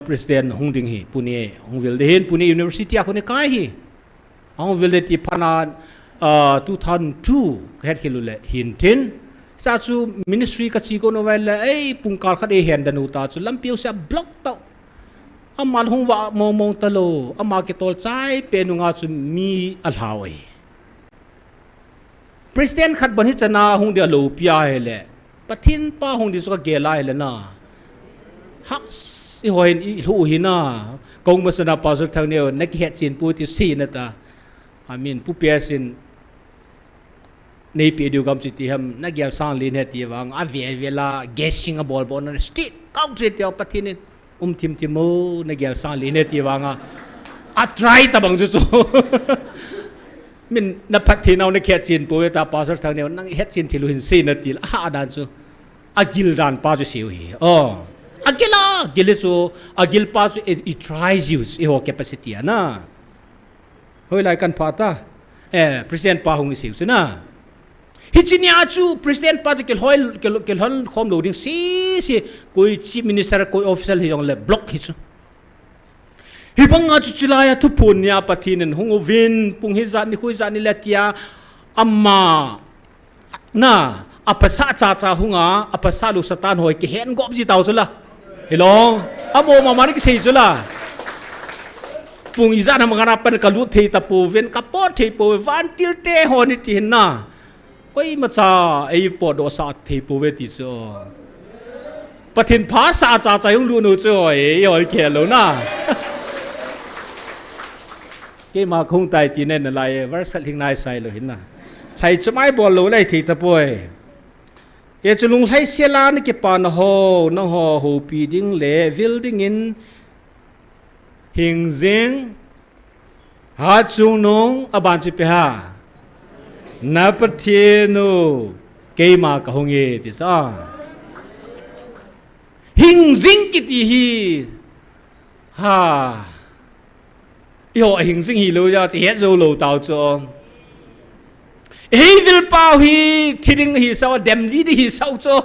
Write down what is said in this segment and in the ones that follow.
president hung ding hi Pune hung vil de hin Pune University a khone kai hi hung vil de ti phana 2002 het khilule hin tin sa chu ministry ka chi ko no wal ei pungkal khat e hen danu ta chu lampiu sa block to amal hung wa mong talo ama ke tol chai penunga chu mi alhawai president khat ban hi chana hung dia lo pia hele pathin pa hung di chu ka gela hele na ha i hoin i hu hi na kong masana pa zu thang ne na ki het chin pu ti si na ta amin pu pia sin nei pi du gam chi ti ham na gyal sang lin he ti wang a ve la guessing a bol bon state country ti pathin thim mo na gyal sang lin he ti wang a try ta bang chu min na pathin au na khet chin pu ta pa zu thang ne nang het chin thi lu hin si na ti ha dan chu agil dan pa chu siu hi agila giliso agil pa chu it tries use e ho capacity na hoi lai kan phata president pa hung siu na hichinia chu president pa kel hon khom loading si koi chief minister koi official hi jong le block hi chu hi banga chu chilaya thu punya pathin hung win pung hi zan ni khoi zan ni latia amma na apasa cha hunga apasa lu satan hoi ke hen gop ji tau chula helong abo ma mari ki sei chula pung izan ma ngana pan ka lu thei ta pu ven ka po thei po van til te honi ti na koi ma cha ei po do sa thei pu ve ti so pathin pha sa cha yung lu nu cho e yoi ke lo na ke ma khong tai ti nen lai versal hing nai sai lo hin na thai chmai bol lo lai thei ta poi e chulung hai sela ni ke pa na ho pi ding le building in hing zeng ha chung nong aban chi pe ha na pathienu ke ma ka hong e ti sa hing zing ki ti hi ha yo hing zing hi lo ja chi het zo lo tao cho hey vil pau hi thiring hi sao dem li hi sao cho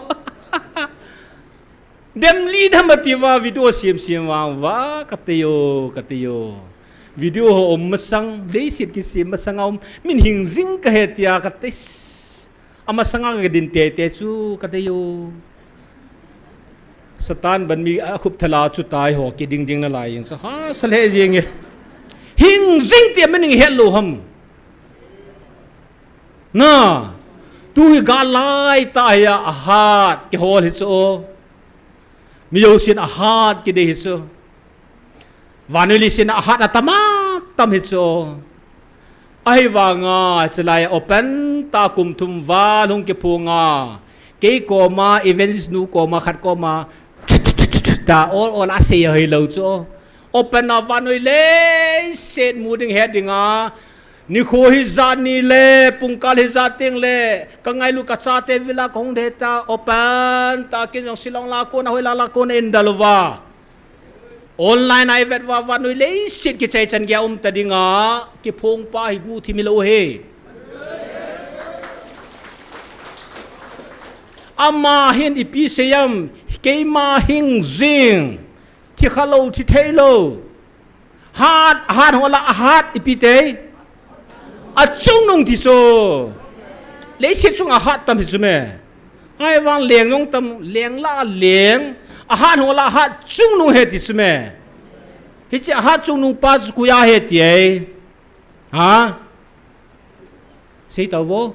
dem li dhamativa video sim wa katiyo video ho masang leisit ki sim masang min hing zing ka hetia katis amasanga ga din te chu katiyo satan ban mi khup thala chu tai ho ki ding na lai sa ha sale jing hing zing te min hello ham na tu hi ga lai ta ya ahat ke hol hi so mi yo sin ahat ke de hi so vanili sin ahat atama tam hi so ai wa nga chalai open ta kum thum wa lung ke punga ke ko ma events nu ko ma khat ko ma ta all a se hi lo cho open na vanoi le set moving heading ni kho hi zat ni le pungkal hi zat ting le kangai lu ka cha te vila khong de ta open ta kin jong silong la ko na hoi la ko na indalwa online ai vet wa noi le sit ki chai chan gya ta dinga ki phong pa hi gu thi mi lo he amma hin ipi seyam ke ma hing zing thi khalo thi thailo hat hola hat ipi te a chung nong ti so le se chung a hat tam hi chume ai wang leng nong tam leng la leng a han ho la hat chung nong he ti chume hi che hat chung nong pa ku ya he ti ai ha sei tao wo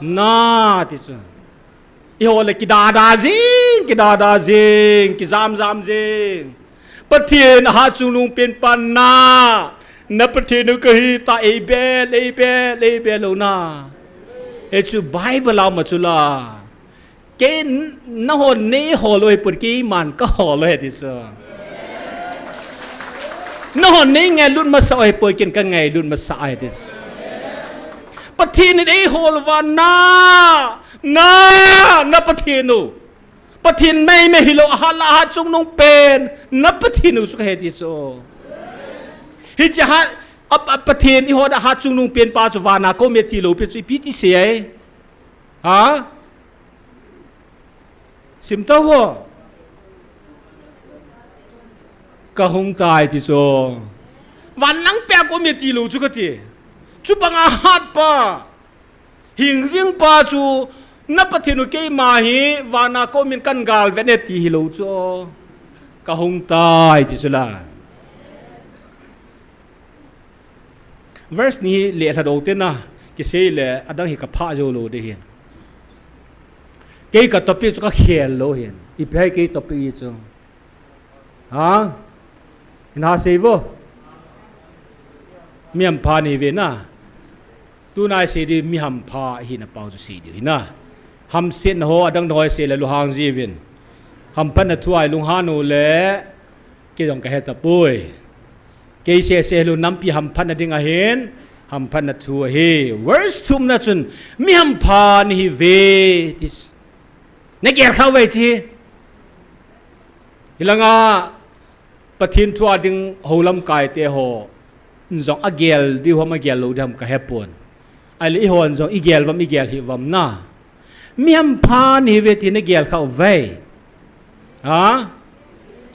na ti chu i ho le ki da jing ki zam jing pathian hat chung nong pen pan na na pathian ka hi ta e be lo na e chu bible la ma chu la ke na ho ne ho loi pur ki man ka ho loi ti sa na ho ne nge lut ma sa ai poi ken ka ngai lut ma sa ai ti pathian e ho wa na pathian no pathian mai me hi lo ha la ha chung nong pen na pathian no su ka he ti so hi cha ha pathian i ho da ha chung nung pen pa chu wa na ko me ti lo pe chu pi ti se ai ha sim ta wo ka hung tai ti so van lang pe ko mi ti lu chu ka ti chu banga hat pa hing jing pa chu na pathinu ke ma hi wana ko min kan gal ve ne ti hi lo chu ka hung tai ti su la verse ni le tha do te na ki se le adang hi ka pha jo lo de hian ke ka topic chu ka khel lo hian i pe ke topic chu ha na se vo miam pha ni ve na tu nai se di mi ham pha hi na pau chu si di na ham sin ho adang noi se le lu hang ji vin ham pan na thuai lung ha nu le ke dong ka heta pui ke se lu nam pi ham pan na ding a hen ham pan na thu he worst tum na chun mi ham pha ni hi ve this ne ger khau ve chi hilanga pathin thua ding holam kai te ho zong agel di hom agel lo dam ka hepon ai li hon zong igel vam igel hi vam na mi ham pha ni ve ti ne gel khau ve ha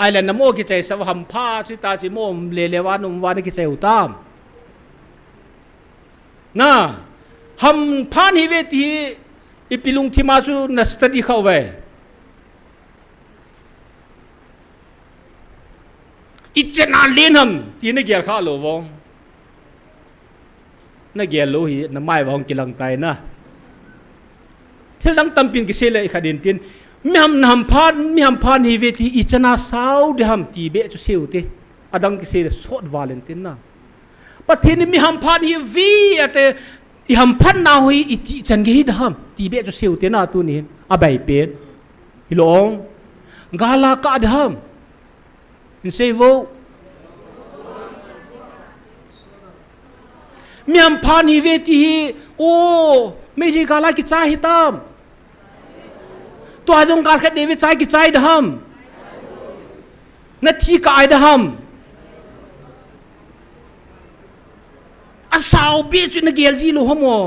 ai la namo ki chai sa ham pha chi ta chi mom le wa num wa ni ki chai utam na ham pha ni ve ti ipilung thi ma chu na study khau ve ichna lenham ti ne gel kha lo wong na gel lo hi na mai wong kilang tai na thil dang tampin ki sele khadin tin mi ham phan hi ve ti ichna sau de ham ti be chu seu te adang ki sele sot valentine na pathin mi ham phan hi vi ate i ham phan na hoi iti chan ge hi dam ti be chu seu te na tu ni abai pen hilong gala ka dam in sei vo miam phan hi ve ti o me ri gala ki cha hi tam to ajong kar khat devi chai ki chai dam na thi ka ai dam asau be chu na gel ji lo homo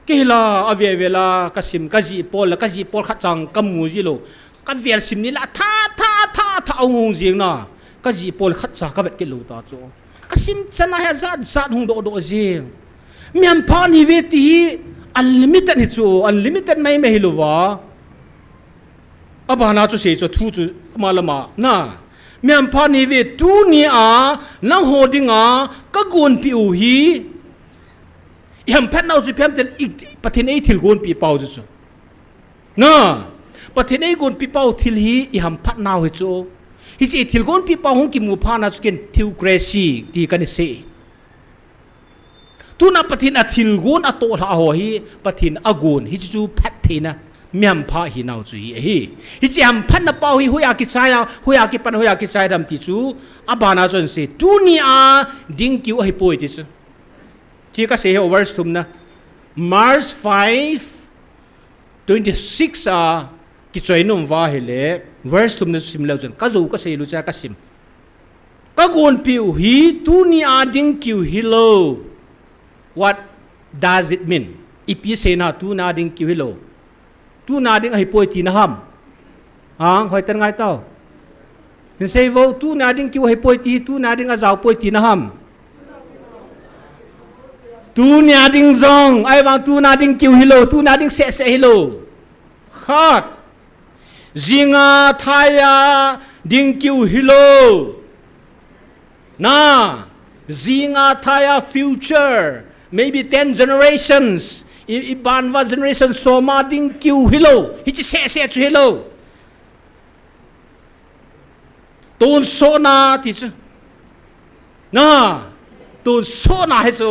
kehla ave vela kasim kaji pol kha chang kamu ji lo ka vel sim ni la tha ong jing na kaji pol khat cha ka vet ke lo ta chu kasim chana ha zat hung do jing miam phan hi ve ti unlimited hi chu unlimited mai me hi lo wa abana chu se chu thu chu malama na miam phan hi ve tu ni a na hodinga ka gon pi u hi yam phan nau chu phem tel pathin ei thil gon pi pau chu na pathin ei gon pi pau thil hi i ham phat nau hi chu hi chi thil gon pi pau hong ki mu pha na chu ken theocracy ti kan se tu na pathin a thil gon a to la ho hi pathin agun hi chu phat thina miam pha hi nau chu hi chi am phan na pau hi hoya ki chaya hoya ki pan hoya ki chai ram ti chu abana chon se tu ni a ding kiu hi poi ti chu chi ka se he verse thum na March 5:26 a ki choi num wa hele verse thum na sim lo chen ka zo ka se lu cha ka sim ka gon piu hi tu ni a ding kiu hi lo what does it mean ipi se na tu na ding kiu hi lo tu na ding hi poi ti na ham hoi tan ngai tao hin sei vo tu na ding kiu hi poi ti tu na ding a zau poi ti na ham tu na ding zong ai wang tu na ding kiu hi lo tu na ding se hi lo khat zinga thaya ding kiu hi lo na zinga thaya future maybe 10 generations iban wa generation soma ding kiu hi lo hi chi se chu hi lo ton so na ti chu na ton so na he chu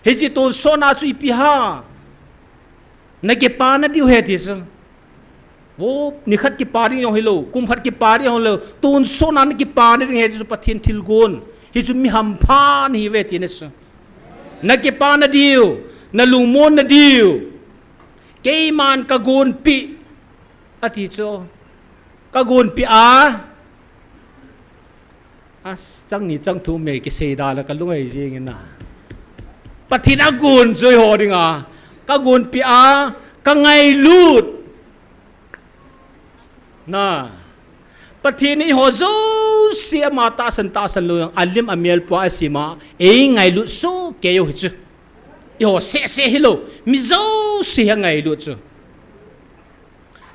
he chi ton so na chu pi ha na ke pa na diu he ti chu wo ni khat ki pa ri yo hi lo kum khat ki pa ri yo lo ton so na ki pa ni he chu pathin thil gon hi chu mi ham pha ni ve ti ne chu na ke pa na diu na lumon na diu ke man ka gon pi ati chu ka gon pi as chang ni chang thu me ki se da la ka lungai jing na pathin a gon joi ho dinga ka gon pi ka ngai lut นะปะทีนี้หัวซูเสียมาตาสันลุยอัลลิมอเมลปัวสิมาไงลุสู้เกยหิจูหัวเสียฮิโลมิซูเสียไงลุจู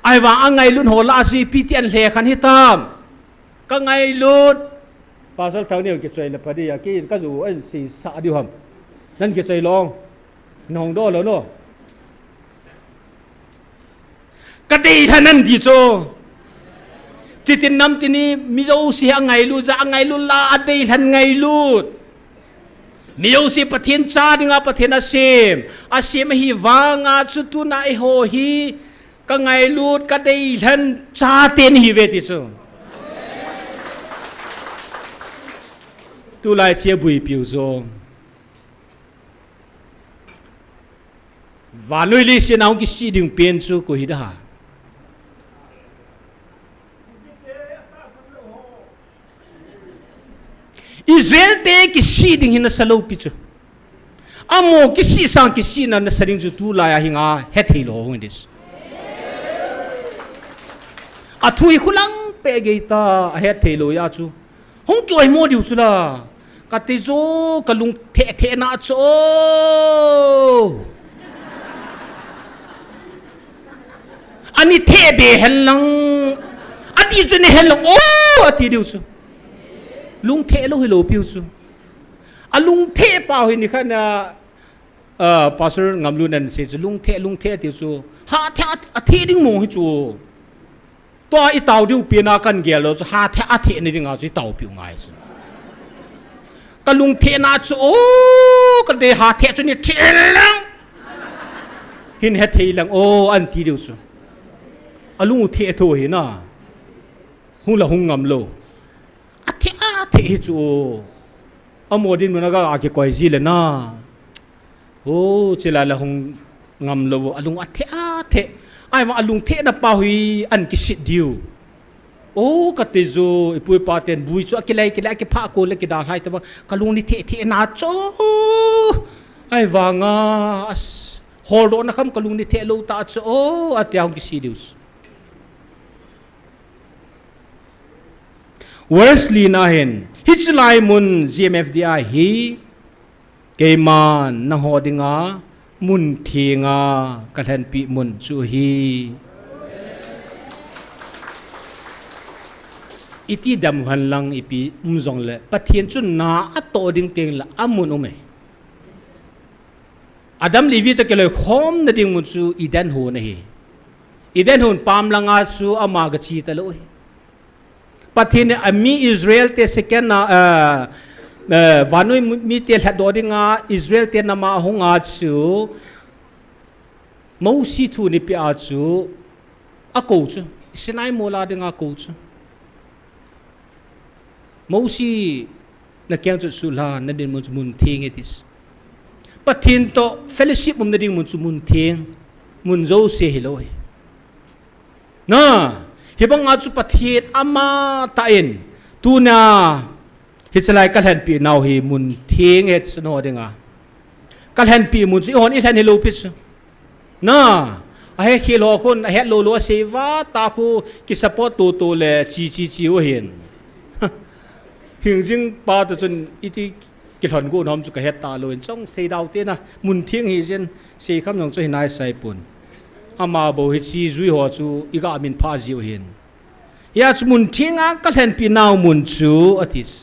ไอ้ว่าไงลุหัวลาซีพีเตียนเลขันฮิตามก็ไงลุภาษาทางนี้ก็ใจละพอดีอยากกินก็อยู่สีสะดิวหำนั่นก็ใจลองนองโดแล้วเนาะก็ดีท่านั้นดีโซจิตินนำที่นี่มิโอเสียไงลูจะไงลูลาอดีทันไงลูมิโอเสียประเทศชาติงาประเทศอาเซียมฮีวางาสุตุนาไอโฮฮีก็ไงลูก็ดีทันชาตินี่เวทิโซตุลายเชียบุยปิวโซวานุลิเสียน้องกิสิดึงเปลี่ยนซูกุฮิดาอิสราเอลเตะกิสิดึงหินสโลปิจูอาโมกิสิสังกิสินันสริงจูตุลายหิงาเฮติโลวินดิสอาทุยคุลังเปเกตาเฮติโลยาจูฮงกี่ไอโมดิวจูล่ะกัติโซกัลุงเทนาโซอันนี้เทเบเฮลังอันนี้จะเนี่ยเฮลังโอ้อันที่ดิวซูลุงเทโลฮิโลพิวซูอันลุงเทเปล่าเห็นนี่ค่ะนะภาษางามลุนันเสจลุงเทดิวซูหาเทอันที่ดิ้งมองให้จูตัวอีเต่าดิวเปียนากันเกลหาเทอันที่นี่ดิ้งเอาจีเต่าพิวง่ายซูก็ลุงเทนาจูโอ้ก็เดหาเทจนเนี่ยเทลังเห็นเฮเทลังโอ้อันที่ดิวซูอลุงเทโทเห็นน่ะหุงละหุงงำโลอาเทจูอโมดินมันก็อาเกกอยซีเลยนะโอ้เจลาละหุงงำโลอลุงอาเทไอ้ว่าอลุงเทน่ะป่าหุยอันกิสิดิวโอ้กติโซอีปุยปาเตนบุยโซกิเลกิพาโกเลกิดาไลแต่ว่ากลุงนี่เทนาโจไอ้ว่างาฮอลโดนะครับกลุงนี่เทโลตาโจโอ้อาเตียงกิสิดิวWesley nahin hitchlai mun GMFDI hi keiman na hodinga mun thinga kathan pi mun chu hi iti dam han lang ipi umjong le pathian chu na ato ding teng la amun ume Adam Levi to kele khom na ding mun chu idan ho na hi idan hun pam langa chu ama ga chi ta lo pathin ami Israel te second na vanoi mi te hladodinga Israel te nama honga chu mosi thu ni pi a chu ako chu sinai mola dinga ko chu mosi na kyang chu sula na din mun thing etis pathin to fellowship mum na ding mun chu mun thing mun zo se heloi na hibang atu pathiet ama tain tuna hisalai kalhan pi naw hi mun thing het sno dinga kalhan pi mun si hon ithan helo pis na a he khilo khon a he lo seva ta khu ki support to le chi o hen hingjing pa ta chun iti ki thon go nom chu ka het ta lo chong se daw te na mun thing hi jen se kham nong chu hinai sai pun ama bo hi chi zui ho chu iga min pha jiu hin ya chu mun thinga ka hlen pi naw mun chu atis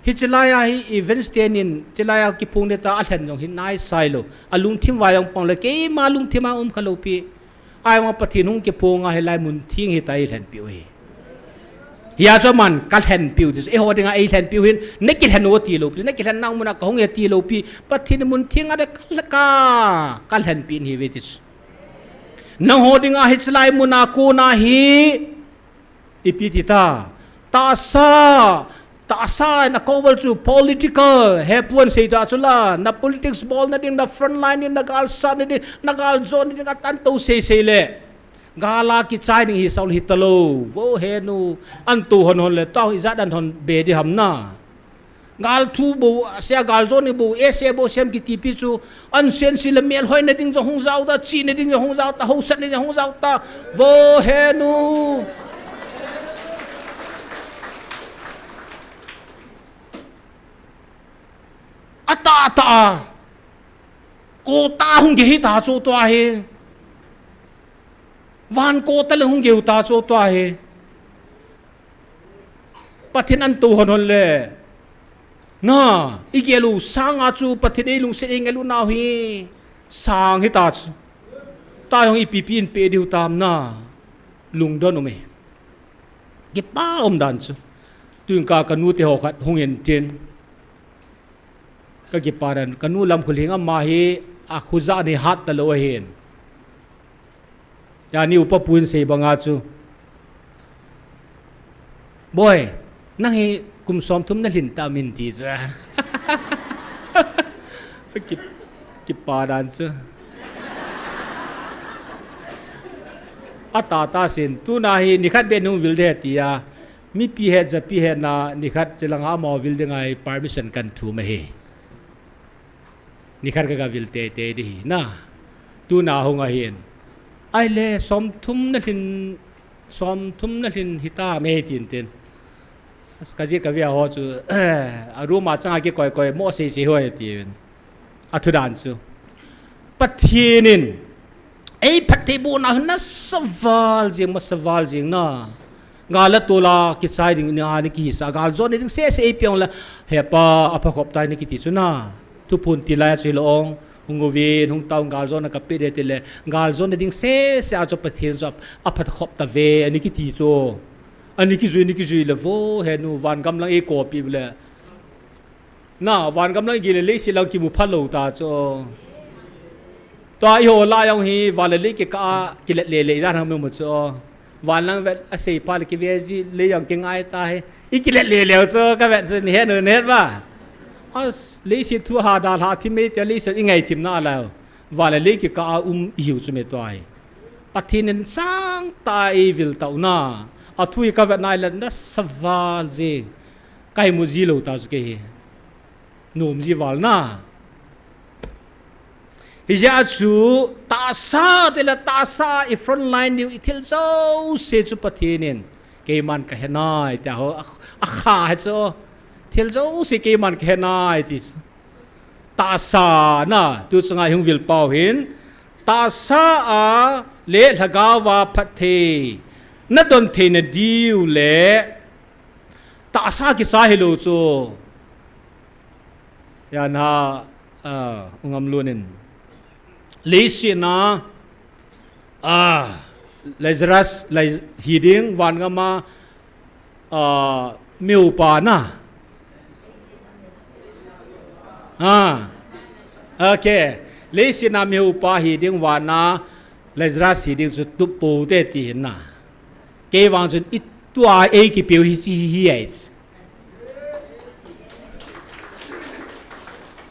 hi chelaya hi events tenin chelaya ki phung de ta a hlen jong hin nai sai lo alung thim wa yong pong le ke ma lung thima khalo pi ai ma pathinung ki phunga he lai mun thing hi tai hlen pi oi ya cho man ka hlen pi u e ho dinga e hlen pi hin ne ki hlen o ti lo pi ne ki hlen naw mun ka hong e ti lo pi pathin mun thinga de ka hlen pi hi vetis na hoding a hitslai muna ko na hi ipitita ta sa na cover to political hepuan sei ta chula na politics ball na ding na front line in na gal san ni na gal zone ni tan to sei le gala ki chai ni hi saul hitalo wo he nu an tu hon le taw i zadan hon be di hamna gal thu bo sia gal zone ni bo ese bo sem ki tipi chu an sen sil mel hoi na ding hong zau ta chi na ding hong zau ta ho sat ni hong zau ta wo he nu ta cô ta hung gì ta cho toa he van cô ta là hung gì ta cho toa he pathin an tu hon le na igelu sang a chu pathin ei lung se engelu naw hi sang hi ta ta hong ipipin pe diu tam na lung don me ki pa dan chu tuing ka kanu te ho khat hung en ten ka ki paran kanu lam khulinga ma hi a khuza ni hat ta lo hen ya ni upa puin se banga chu boy nang hi kum som thum na lin ta min ti cha ki paran chu ata ta sin tu na hi ni khat be nu vil de tia mi pi he ja pi he na ni khat chelanga mo vil de ngai permission kan thu ma he ni khat ka vil te te di na tu na ho nga hin ai le som thum na lin hita me tin tin ka ji ka via ho chu a ru ma changa ki koi koi mo se se hoi ti a thu dan chu pathinin ei phathi bu na na saval jing na ngala tola ki chai ding ni ani ki sa gal zon ding se se piong la he pa apa khop tai ni ki ti chu na tu pun ti la chi long hungovin hung taw gal zon ka pe de te le gal zon ding se a cho pathin zop apa khop ta ve ani ki ti chu ani ki zui le vo he nu van gam lang e ko pi le na van gam lang gi le si lang ki mu phalo ta cho to ai ho la yong hi van le ki ka ki le ra thang mu cho van lang ve a sei pa ki ve ji le yang ki ngai ta he I ki le cho ka ve se ni he no ne ba as le si thu ha da ha thi me te le se ngai thim na la van le ki ka hiu chu me to ai pathin sang ta e vil tau na a thui ka ve nai la na saval je kai mu ji lo ta ke nom ji wal na Hija chu ta sa I front line ni itil zo se chu pathinin ke man ka henai ta ho a kha cho thil zo se ke man ka henai ti ta sa na tu changa hung vil pau hin ta sa a le lagawa phathe na don the na diu le ta sa ki sa helo chu ya na ungam lunin Leisina Lazarus hiding wan gama meu pa na okay Leisina meu pa hiding wan na Lazarus hiding su tu po te ti na ke wang sun itua e ki piu hi chi hi ai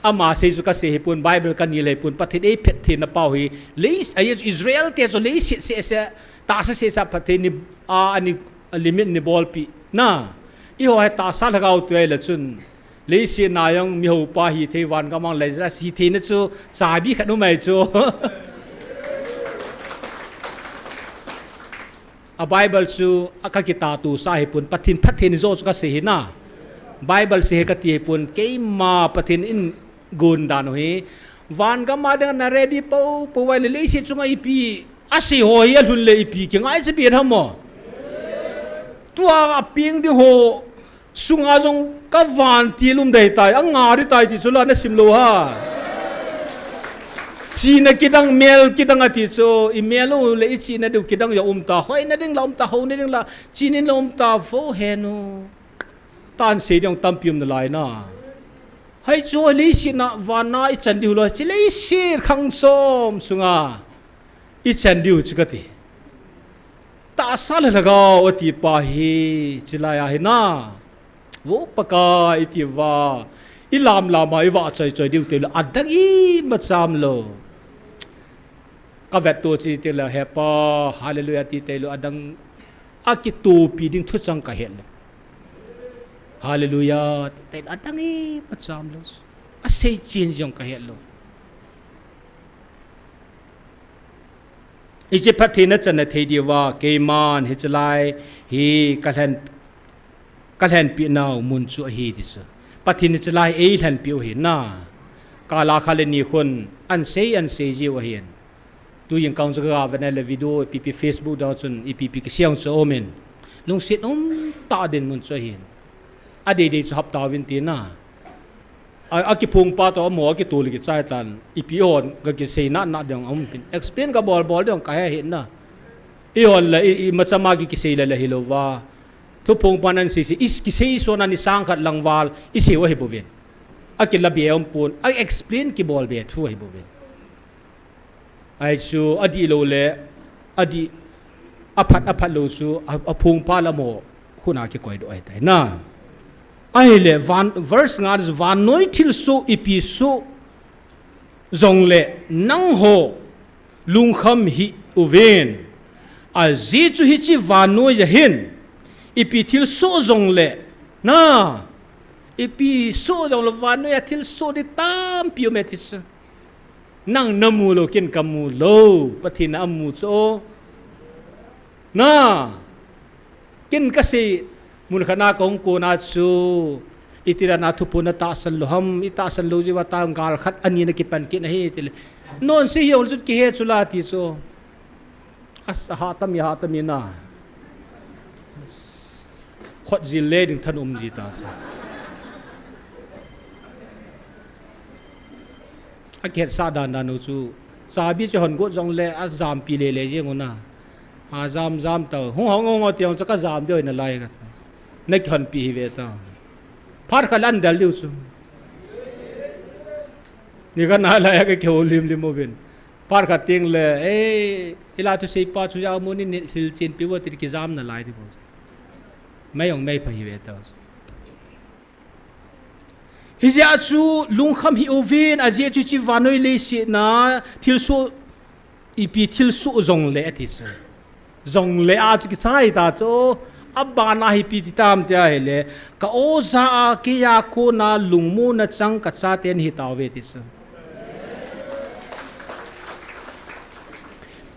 ama se ju ka se pun bible kan ni le pun pathin e phet thin na pau hi leis ai Israel te so leis se ta se sa pathin ni ani limit ni bol pi na I ho ta sa lagau tu le chun leis na yang mi ho pa hi the wan ka mang le ra si the na chu cha bi khanu mai chu a bible chu akakita tu sa hi pun pathin zo chu ka se hi na bible se ka ti pun ke ma pathin in gun dan hi van ga ma dang na ready po wai le si chunga ipi asi ho ya thun le ipi ki ngai che bi thamo tua ping di ho sunga jong ka van ti lum dei tai anga ri tai ti chula na sim lo ha chi na kidang mel kidang ati so email lo le chi na du kidang ya ta hoi na ding la ta ho na ding la chi nin la ta fo he no tan se dong tam pium na lai na hai chu li si na wana I chan diu lo chi le si khang som sunga I chan diu chukati ta sal laga oti pa hi chila ya hi na wo paka iti wa ilam lama I wa choi choi diu te lo adang I ma cham lo ka vet to chi te la he pa hallelujah ti te lo adang akitu pi ding thu chang ka hen Hallelujah. Tay atangi patsamlos. Asay change yung kahelo. Ije pathina chana thei diwa keiman hichlai hi kalhan pi naw mun chu hi dis. Pathin chlai e than pi hi na. kala khale ni khun an sei ji wa hian tu yang kaung zaga van le video pp Facebook da chun pp ki siang cho omen lung sit ta den mun cho hian ade de chu hap ta win ti na a ki phung pa to mo ki tu li ki chai tan ip on ga ki sei na dang pin explain ka bol dang ka he na i on la i machama ki sei la hilowa thu phung panan si is ki sei so na ni sang khat langwal i sei wa he bo ven a ki la biam pun a explain ki bol be thu he bo ven ai chu adi lo le adi aphat lo chu a phung pa la mo khuna ki koi do ai tai na ai le van verse nga is van noi til so ipi so zong le nang ho lung kham hi uven a zi chu hi chi van noi ja hin ipi til so zong le na ipi so zong le van noi til so de tam piometis nang namu lo kin kamu lo pathin amu cho na kin ka si mun khana kong ko na chu itira na thupuna ta san loham ita san lo jiwa ta ngal khat ani na ki pan ki na hi til non si yol jut ki he chula ti cho as ha tam na khot zil le ding than ji ta a ke sa dan na nu chu sa bi che hon go jong le a zam pi le je ngona a zam ta hong hong tiang cha ka zam de na lai ka nay khẩn pi về ta phát khẩn ăn đal liu su ni kan na la cái kiểu lim ovin phát khẩn tiếng le ila tu sei pa chu ya mo ni hil chin pi wa ti ki zam na lai di bo mai ong mai pa hi ve ta hi ja chu lung kham hi ovin a je chu chi vanoi le si na thil su ipi thil su zong le ati su zong le a chu ki chai ta cho abana hi pi tam tia hele ka oza ke ya ko na lungmu na chang ka cha ten hi tawe ti sa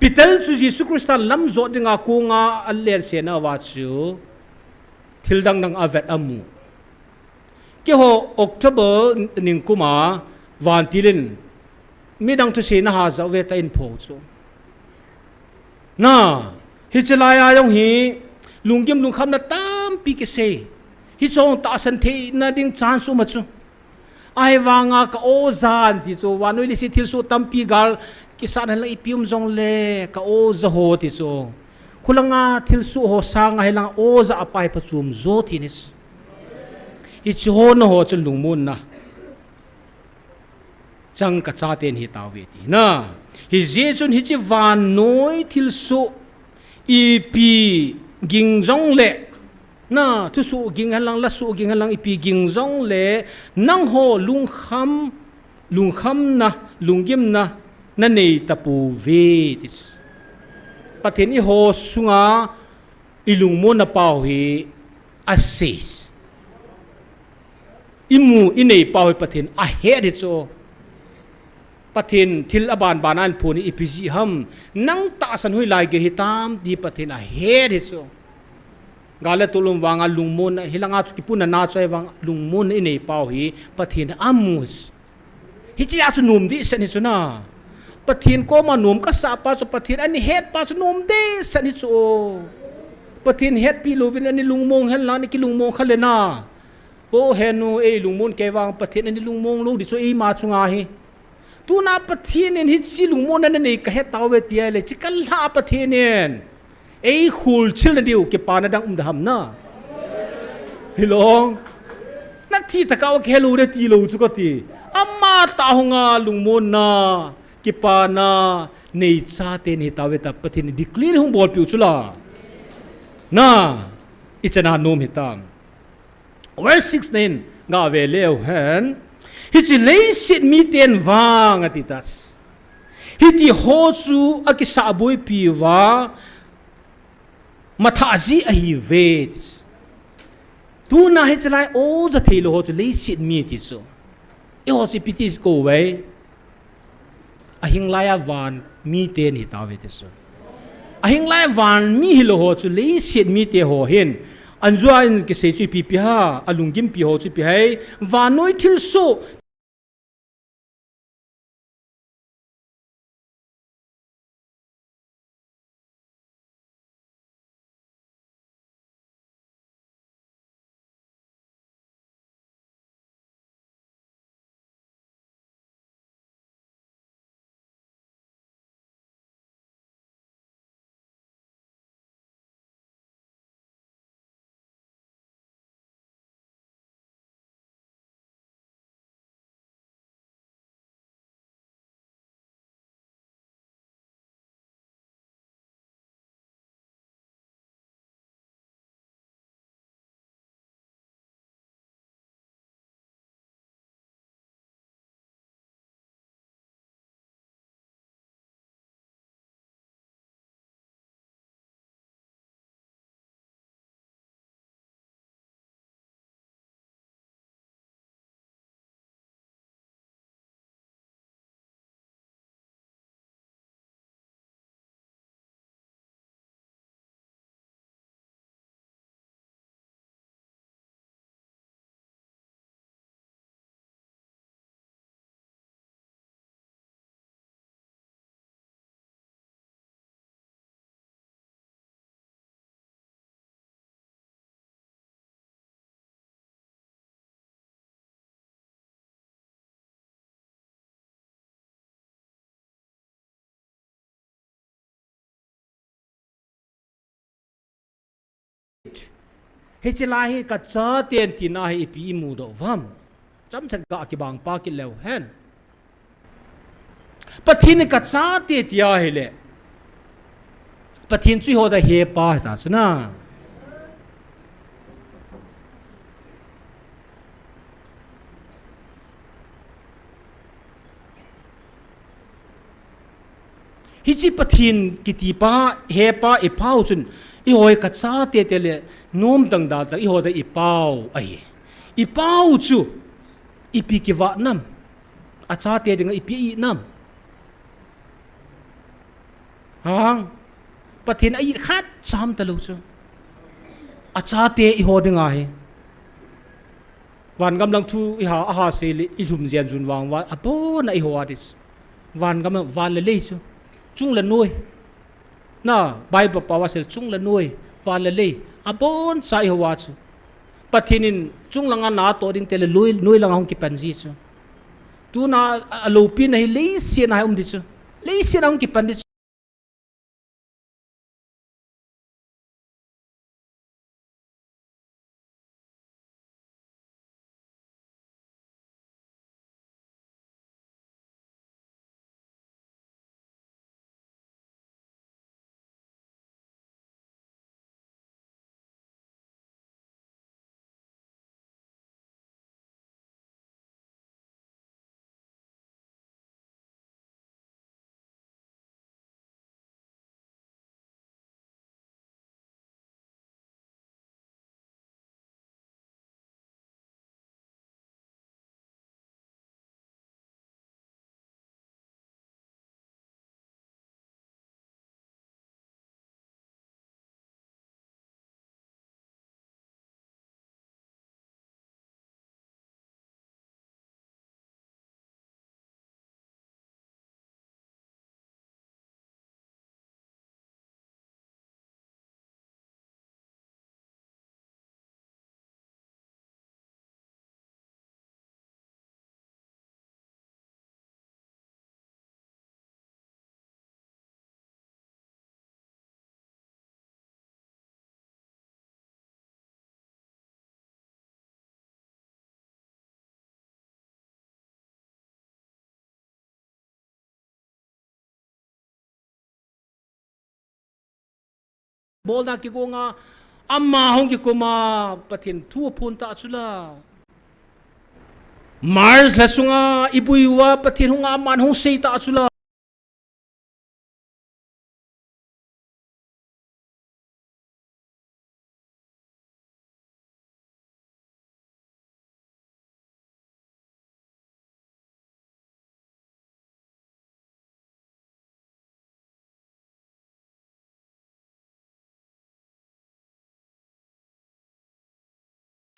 pitel chu Jesu Christa lam zo dinga ko nga allen se na wa chu thildang nang avet amu ke ho October ning kuma van tilin midang tu se na ha za ve ta in pho chu na hi chalaya yong hi lung kim lung kham na tam pi ke se hi chong ta san the na ding chan su ma chu ai wanga ka o zan ti chu wanoi li si thil su tam pi gal ki san la ipium jong le ka o za ho ti chu khulanga thil su ho sang ai lang o za apai pa chum zo ti nis hi chu ho no ho chu lung mun na chang ka cha ten hi taw ve ti na hi je chun hi chi van noi thil su ipi ging zong le na tu su ging halang la su ging halang ipi ging zong le nang ho lung kham na lungim na nei tapu ve tis pathen i ho sunga ilung mo na pau hi assess imu inei pau hi pathen a he de cho pathen thil aban banan phuni ipiji ham nang ta san hui lai ge hitam di pathen a he de so gala tulum wanga lungmon hilanga chu kipuna na chai wang lungmon inei pau hi pathen amus hi chi chu num di sani chu na pathen ko ma num ka sa pa chu pathen ani het pa chu num de sani chu pathen het pi lovin ani lungmong hel la ni ki lungmong khalena po henu e lungmon ke wang pathen ani lungmong lo di chu e ma chu nga hi tu na pathen in hi chi lungmon na nei ka he tawe tia le chi kal ha pathen in ei khul chil na diu ke pa na dang dam na hilong na thi ta ka ke lu de ti lo chu ko ti amma ta hunga lungmon na ke pa na nei cha te ni tawe ta pathen declare hung bol piu chula na ichana nom hitam verse 16 nga ve leo hen hi chi lei sit mi ten wang atitas hi ti ho chu akisa boi pi wa mathazi a hi ve tu na hi chlai o za thelo ho chu lei sit mi ti so e ho chi pitis ko we a hinglaya van mi ten hi tawe te so a hinglaya van mi hi lo ho chu lei sit mi te ho hin anzua in ke se chu pi pi ha alungim pi ho chu pi hai vanoi thil so he chila hi ka cha ten ti na hi pi mu do vam cham chan ka ki bang pa ki lew hen pathin ka cha te tia hi le pathin chui ho da he pa ta chna hi chi pathin ki ti pa he pa e pau chun i hoi ka cha te te le nom dang da ta i ho da i pau ai i pau chu i pi ki wa nam a cha te ding i pi i nam hang pathin ai khat sam ta lu chu a cha te i ho ding a he wan gam lang thu i ha a ha se le i thum jian jun wang wa a po na i ho adis wan gam wan le le chu chung là nuôi na Bible pawa sel chung là nuôi và là lê abon sai hoa chu pathinin chung langa na to ding tele nuôi langa hong ki panji chu tu na alopi nahi le se na di chu le se na hong ki pan di bol na ki ko nga amma hong ki ko ma pathin thu phun ta chula Mars la sunga ibuiwa pathin hunga man hong sei ta chula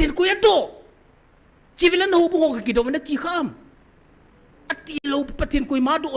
tin ko yato civilan ho bu ki do na ki kham ati lo pathin ko ma do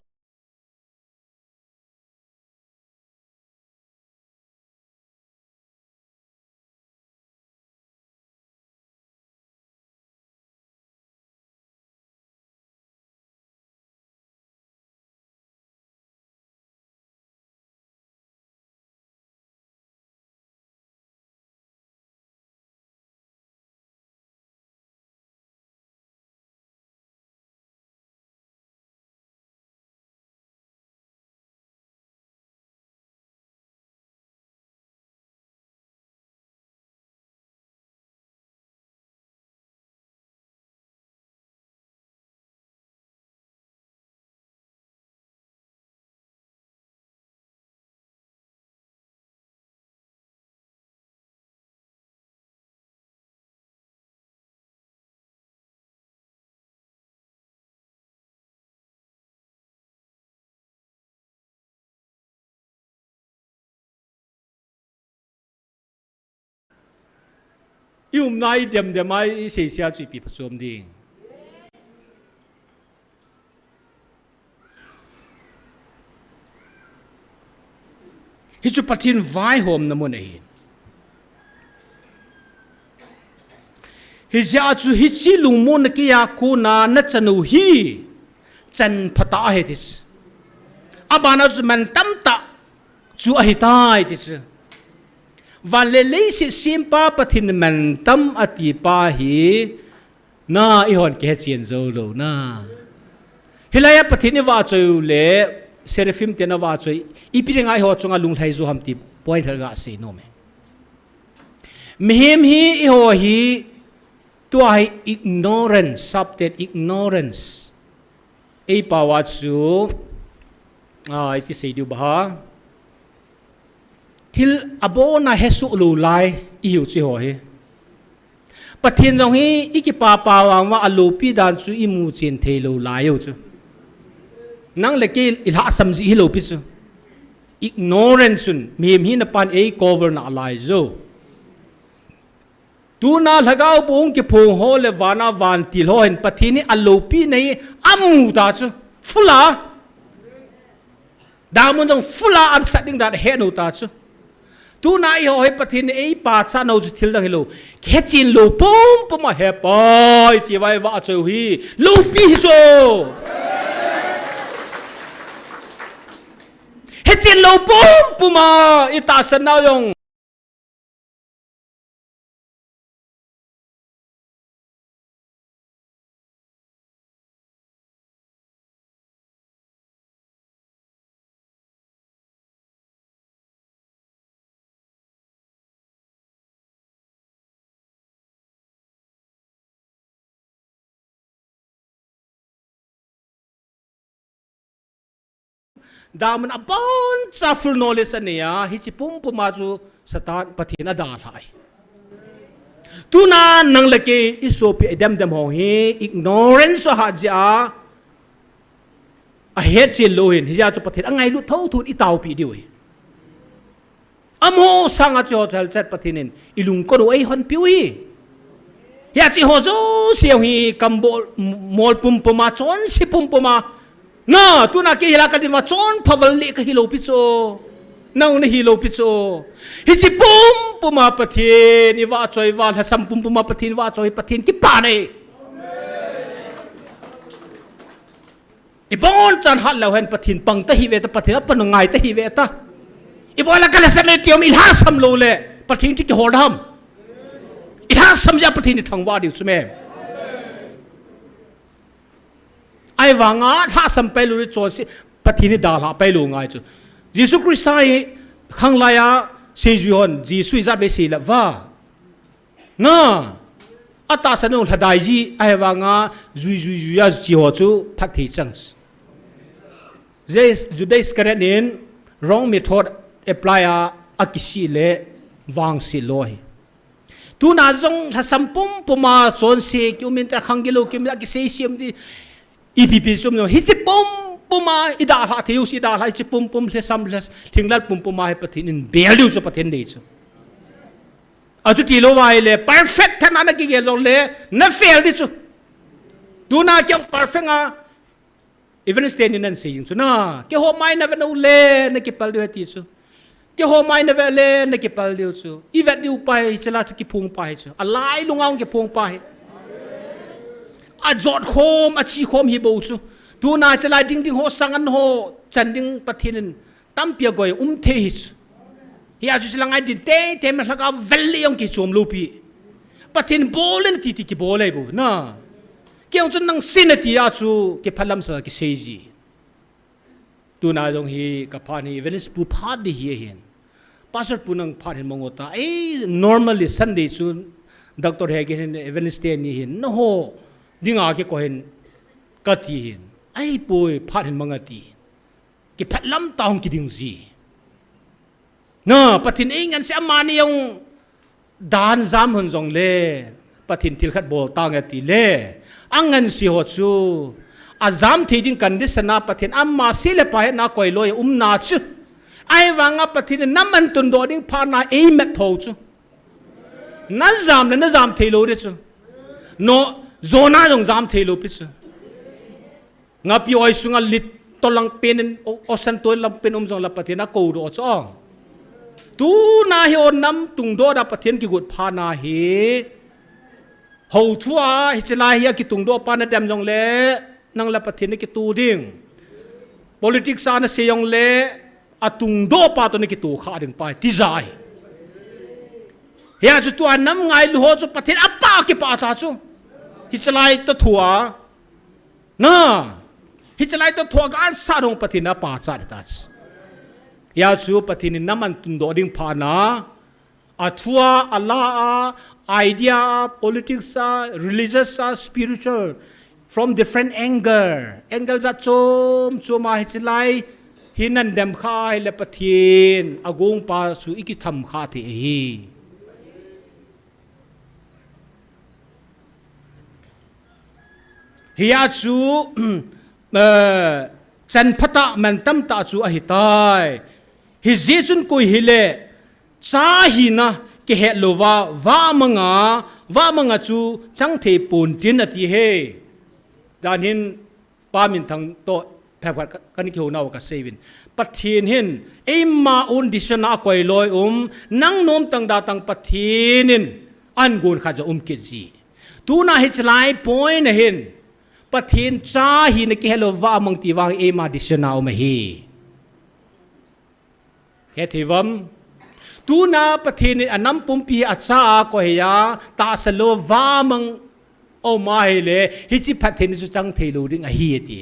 yum nai dem dem ai se sia chui pi phom ding hi chu pathin vai hom na mo nei hi ja chu hi chi lung mo na ki ya ko na chanu hi chan phata he tis abana chu man tam ta chu a hi tai tis và lấy sự sim pa pathin man tâm ati pa hi na i hon ke chien zo lo na hilaya pathin wa cheu le seraphim te na wa choi ipiring ai ho chunga lung thai zo ham ti point her ga se no me mihim hi i ho hi to ai ignorance subject ignorance ei pa wa chu ai ti sei du ba thil abona hesu lu lai i hu chi ho hi pathin jong hi ikipa pa wang wa alu pi dan chu i mu chen thei lo lai yo chu nang le ki ilha samji hi lo pi chu ignorance mihim hi na pan ei cover na lai zo tu na lagao pung ki phung ho le wana van til ho hen pathini alopi nei amu ta chu fula da mun jong fula am satting da he no ta chu tu na i ho he pathini ei pa cha no chu thil da hilo khechin lo pum pum he pai ti vai wa chu hi lo pi zo hechin lo pum pum ita san na yong daman abon full knowledge ania hi chi pum puma chu satan pathina da lai tuna nang leke isopi dem dem ho hi ignorance ha ja a het chi lohin hi ja chu pathin angai lu tho thun i tau pi diwi amho sanga chu chal chat pathinin ilung ko ro ei hon piwi ya chi ho zo siau hi kambol mol pum puma chon si pum puma na tu na ki hila ka di ma chon phawal le ka hilo picho nau na hilo picho hi chi pum puma pathin i wa choi wa ha sam pum puma pathin wa choi pathin ki pa nei i bon chan hat lo hen pathin pang ta hi ve ta pathin pa no ngai ta hi ve ta i bo la ka la sam le tiom il ha sam lo le pathin ti ki hordam il ha sam ja pathin ni thang wa diu chume ai wanga tha sam pe lu ri chon si pathini da la pe lu ngai chu Jesus Christ ai khang la ya se ju hon Jesus za be si la wa na ata sanu thadai ji ai wanga ju ya ji ho chu phak thi chang jes judais karenin wrong method apply a akisi le wang si loi tu na zong tha sampum puma chon se kyumin ta khangilo kim la ki se sim di EPP sum no hi chi pum puma ida ha thiu si da ha chi pum pum le sam le thinglat pum puma he pathin in value so pathin dei chu aju ti lo wai le perfect thana na ki ge lo le na fail di chu tu na kyang perfect a even stand in and saying chu na ke ho mai na no le na ki pal de ti chu ke ho mai na ve le na ki pal de chu I vet di upai chala tu ki phung pai chu alai lungaung ke phung pai a jot khom a chi khom hi bo chu tu na chala ding ding ho sangan ho chanding pathinin tampia goi the hi hi a chu silangai din te te ma laka velli yong ki chom lupi pathin bolen ti ti ki bolai bu na kyong chun nang sinati a chu ke phalam sa ki seji tu na jong hi ka phani venis pu phat di hi hen pastor punang phat hin mongota normally Sunday chu doctor hegen Wednesday ni hin no ho dinga ke ko hen kati hin ai poi phat hin mangati ki phatlam taung ki ding ji na pathin ngan se amani yung dan zam hun jong le pathin til khat bol tang ati le angan si ho chu azam thi ding condition na pathin amma sile pa na koi loi na chu ai wanga pathin naman tun do ding pha na ei met tho chu na zam thelo re chu no zona jong zam thelo pi chu nga pi oi sunga lit tolang pen o san to lam pen jong la pathin na ko do cho tu na hi on nam tung do da pathin ki gut pha na hi ho thua hi chala hi ki tung do pa na dem jong le nang la pathin ki tu ding politics ana se yong le atung do pa to ni ki tu kha ding pa ti zai ya chu tua nam ngai lu ho chu pathin apa ke pa ta chu hi chalai to thua na hi chalai to thua ga sa dong pathin apa cha ta ya chu pathin naman tun do ding pha na athua Allah idea politics religious spiritual from different angle za chom ma hi chalai hinan dem khai le pathin agung pa su iki tham kha the hi hiya chu chan phata man tam ta chu a hi tai hi ji chun ko hi le cha hi na ke he lova wa manga chu chang the pun tin ati he dan hin pa min thang to phap kan ki ho naw ka sevin pathin hin emma un disana koi loi nang nom tang da tang pathinin an gun kha ja ke ji tu na hi chlai point hin pathin cha hi na ki hello wa mang ti wang emma disana hi he thivam tu na pathin anam pumpi acha ko ya ta salo wa mang o ma hi le hi chi pathin chu chang theilu ding a hi ti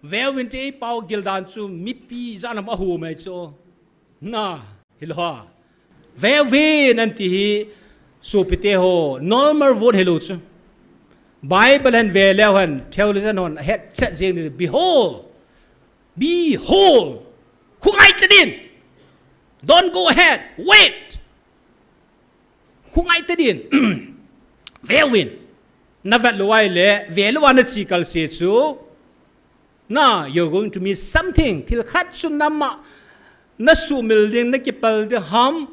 vel win te pau gildan chu mi pi zanam a hu mai chu na hilwa vel vin an ti hi su pite ho normal vote hello chu bible and vel han theologian on head set jing behold who I tadin don't go ahead wait who I tadin vel win na vet luai le vel wan chi kal se chu na you're going to miss something til khat sun namma na su mil ding na kipal de ham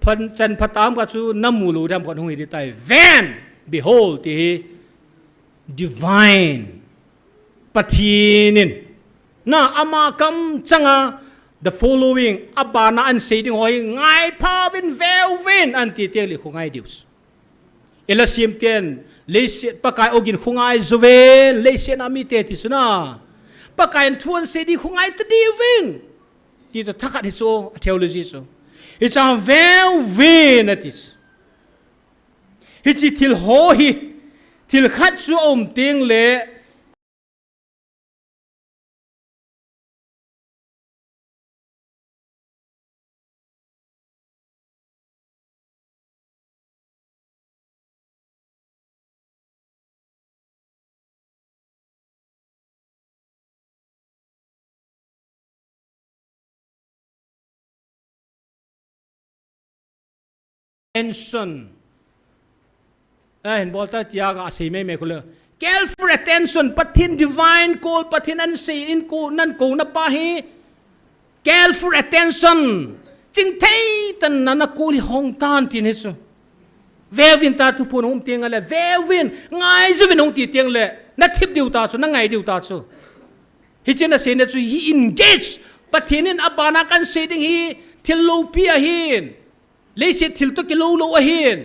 phan chan phatam ka chu namulu dam kon hui di tai van behold ti divine pathinin na ama kam changa the following abana an saying hoi ngai pavin velvin anti teli khungai dius ela simten leise pakai ogin khungai zoven leise na mi te ti suna pakai thuan se di khungai ta di win ti ta thakat hi so theology so it's a velvin atis hi chi thil ho hi thil khat chu ting le attentionเห็นบอกตาที่ยากอาศัยไม่คนเลย careful attention ปฏิน divine call ปฏินอันสีอินกูนั่นกูนับปะฮี careful attention จึงเท่ตันนั้นกูลิห้องตานที่นี่สุเววินตาทุพนหงเตียงอะไรเววินง่ายจะวินหงตีเตียงเลยนัดทิพย์ดิวตาสุนั่งไงดิวตาสุฮิจินเสนสุฮี engage ปฏินินอับบานากันเสดิงฮีทิลโลปีอาหินเลยเสทิลตุกิโลโลอาหิน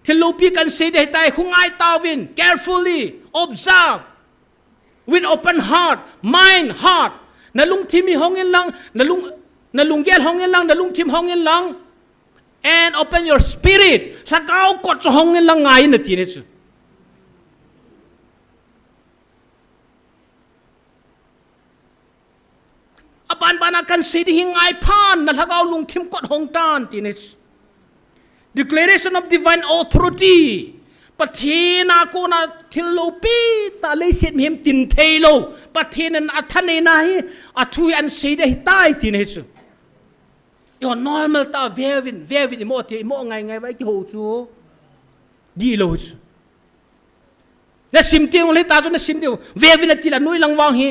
ทิลโลปีกันเสดิให้ตายคงง่ายตาวิน carefully observe with open heart mind heart นั่นลุงทิมีห้องเงินลังนั่นลุงแย่ห้องเงินลังนั่นลุงทิมห้องเงินลังand open your spirit ถ้าเขากดจะห้องเงินลังไงนั่นทีนี้สุอบานบานากันสีดิหิงไงพานนั่นถ้าเขาลุงทิมกดห้องตานทีนี้ declaration of divine authority ปะเทนาโกนาทิลโลปีตาเลยเสียมหิมตินเทโลปะเทนันอัฐเนนาฮีอัทุยอันสีได้ตายทีนี้สุย้อน normal ตาเววินอิโมทีอิโมไงไว้ที่หูจูดีโลจูและสิมเตียงเลยตาจูและสิมเตียงเววินตีละนุยลังวางฮี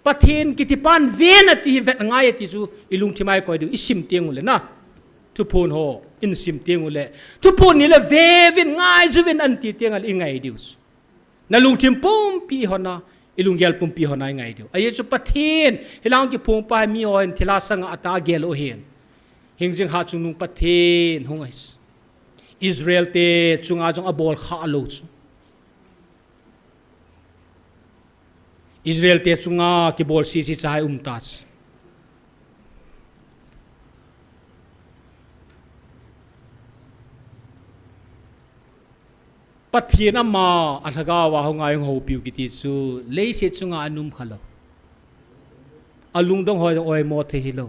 ปะเทนกิติปานเวนตีเวทง่ายที่จูอิลุงที่ไม่คอยดูอิสิมเตียงเลยนะทุพนโฮอินสิมเตียงเลยทุพนนี่ละเววินง่ายจูวินอันตีเตียงอะไรไงดิวส์นั่นลุงทิมปุ่มปีหนะอิลุงเกลปุ่มปีหนะไงดิวไอ้ยูปะเทนเฮลังกิปุ่มไปมีออนทิลาสังอัตาเกลโอเฮนเฮงจึงหาจุงนุงประเทศหงไอส์อิสราเอลเตจุงอาจงอบอลข้าลุสอิสราเอลเตจุงอาคิบอลซีซีใจตัสประเทศนั้นมาอัฐกาวะหงายหงหูปิวกิติจูเลยเสจุงอานุมขลับอลุงต้องหอยต้องออยมอเทฮิโล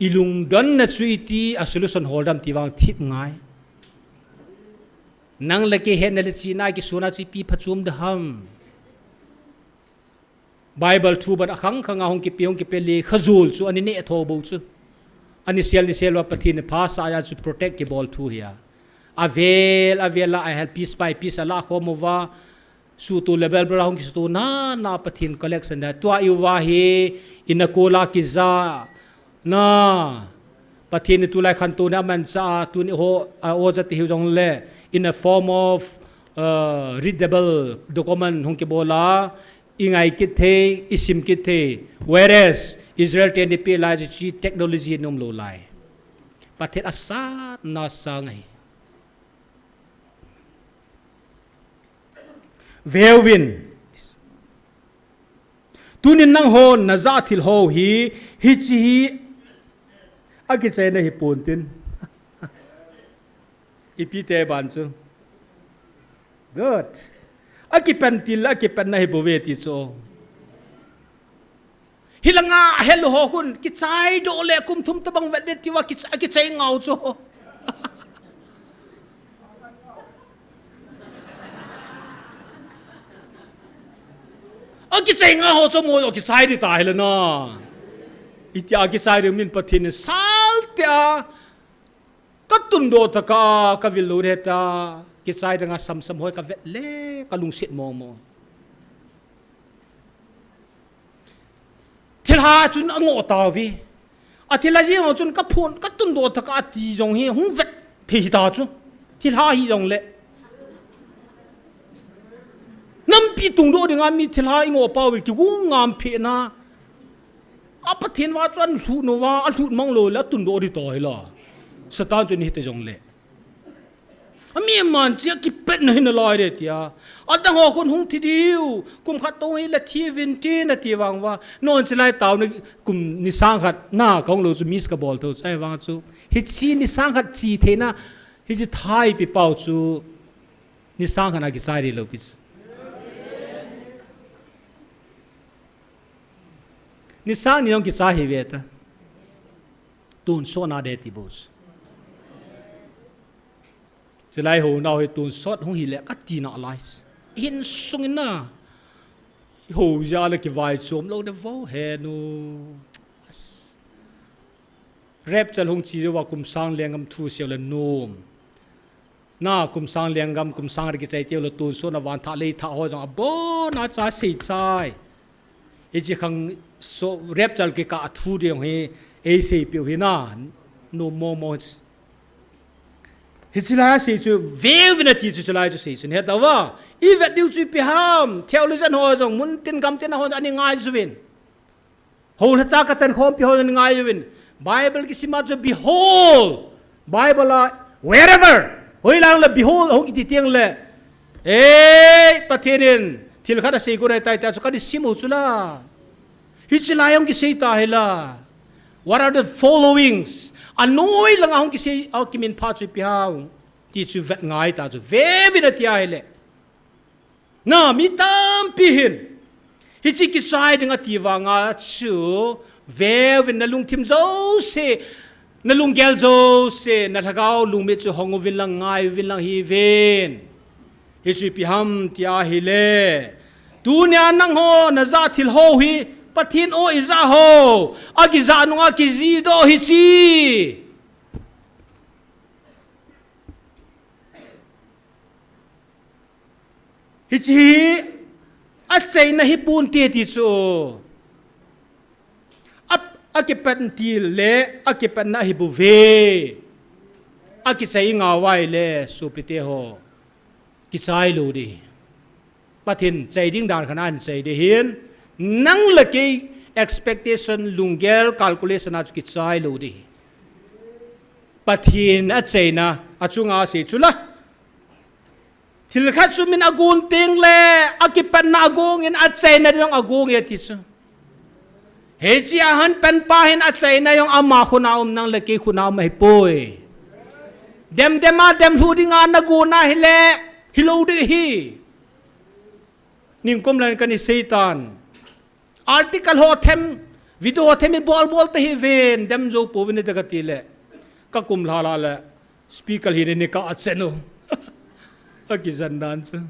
อิลุงดันนัดสุยตีอัศลุสันโฮดัมที่วางทิพง่ายนังเล็กเห็นนั่นจีน่ากิสุนัจีปีพัชุมเดฮัมไบเบิลทูบัดขังขังอาหงกิเปียงกิเปลีขจูลจูอันนี้เนทโฮบูจูอันนี้เซลว่าปฏิเนภาษาอยากจะ protect กิบอลทูเฮียอาเวลละไอเฮลปีสไปปีสละขโมว่าสูตูเลเวลบราหงกิสุตูน่าปฏิน collection ได้ตัวอิวาฮีอินโกลากิซาน่าปฏินิตุไลขันตูน่ามันซาตุนิโฮโอจะติหิวจงเล่ in a form of readable document หงกิโบลาอิงไอกิเทอิสิมกิเท whereas Israel เทนิปีไลจะชีเทคโนโลยีนุ่มโลไลประเทศอาซานาสังไงเวลวินตุนินนังโฮนาซาทิลโฮฮิจิฮีอากิเซนฮิปูนตินอีพีเตบันซู good อากิเป็นติลอากิเป็นนาฮิบเวติโซฮิลังอาเฮลโฮคุณกิจใจโดเลคุมทุมตะบังเวดที่ว่ากิจใจเงาโซอากิใจเงาโซโมอากิใจที่ตายแล้วนะอิตยากิใจเรื่องมินปฏิเนสัลเตียก็ตุนโดตะกวิลูเรตากิใจเรื่องสัมหอยกับเวทเล่ก็ลุงเสียดมองทิลหาจุนงอตาวีอาทิลาจีงจุนก็พูนก็ตุนโดตะกตีจงฮีหงเวทพีตาจุทิลหาฮีจงเล่น้ำปีตุงโดดึงอามีทิลหาอิงอปาวิกิวงามพีนะอาปะเทนว่าจวนสูนว่าอันสูนมังโลแล้วตุนโดดิต่อยล่ะสตาร์จนฮิตจงเล่มีมันเจ้ากิเป็ดในนลอยเดียอันตั้งหัวคนหงทีเดียวกุมขัดตรงนี้ละทีวินทีนาทีวังว่านอนจะไล่เต่าในกุมนิสังขัดหน้าของเราจะมิสกับบอลตัวใช่วังจูฮิตซีนิสังขัดจีเทน่าฮิตไทยปีเป่าจูนิสังขัดนักกิจใจเราพิสนิสังนี่ต้องกิจใจเหตุเตตุนโซนาเดติบุสจะไล่หัวเราให้ตุนสดหงหิเละก็จีน่าไลส์หินสุงน่ะหัวยาเลยกี่วายชมเราเดวเฮนู rep chal hung chi wa kum sang lengam thu sel la nom na kum sang lengam kum sang ri ki chai te lo tu so na wan tha le tha ho jong bo na cha sei chai e chi khang so rep chal ke ka thu de he e sei pi hi na no mo Hitsila say to velvet ti to lai to say so het dawa even diu chu pi ham theo lu san ho jong mun tin gam tin ho ani ngai zuwin ho la cha ka chan khom pi ho ani ngai zuwin bible ki sima jo behold bible wherever hoi lang la behold ho ki ti tiang le pathenin thil kha da sei ko rai tai ta chu ka di sim ho chula hitsila yong ki sei ta hela what are the followings anoi lang ang kisi au kimin pa chu piao ti chu vet ngai ta chu ve vin atia hele na mi tam pihin hi chi ki chai ding ati wa nga chu ve vin na lung tim zo se na lung gel zo se na thagao lung me chu hongo vin lang ngai vin lang hi ven hi chu pi ham tia hele tu nya nang ho na za thil ho hi pathin o iza ho agi za nunga ki zi do hi chi hi chi a chei na hi pun ti ti chu ake pat ti le ake pat na hi bu ve ake chei nga wai le su pi te ho ki sai lo di pathin chei ding dan khanan chei de hin nang la ke expectation lungel calculation ach ki chai lo di pathin a cheina achunga se chula thil khat sumin agun ting le akipan na agong in a cheina dong agong ye ti su he chi a han pen pa hin a cheina yong ama khuna nang la ke khuna mai poi dem hu ding an na gu na hile hilo di hi ning kom lan kan ni satan article ho them video ho them bol te hi ven dem jo po vin de ka ti le ka kum la la speaker hi ne ka acheno a ki zan dan cha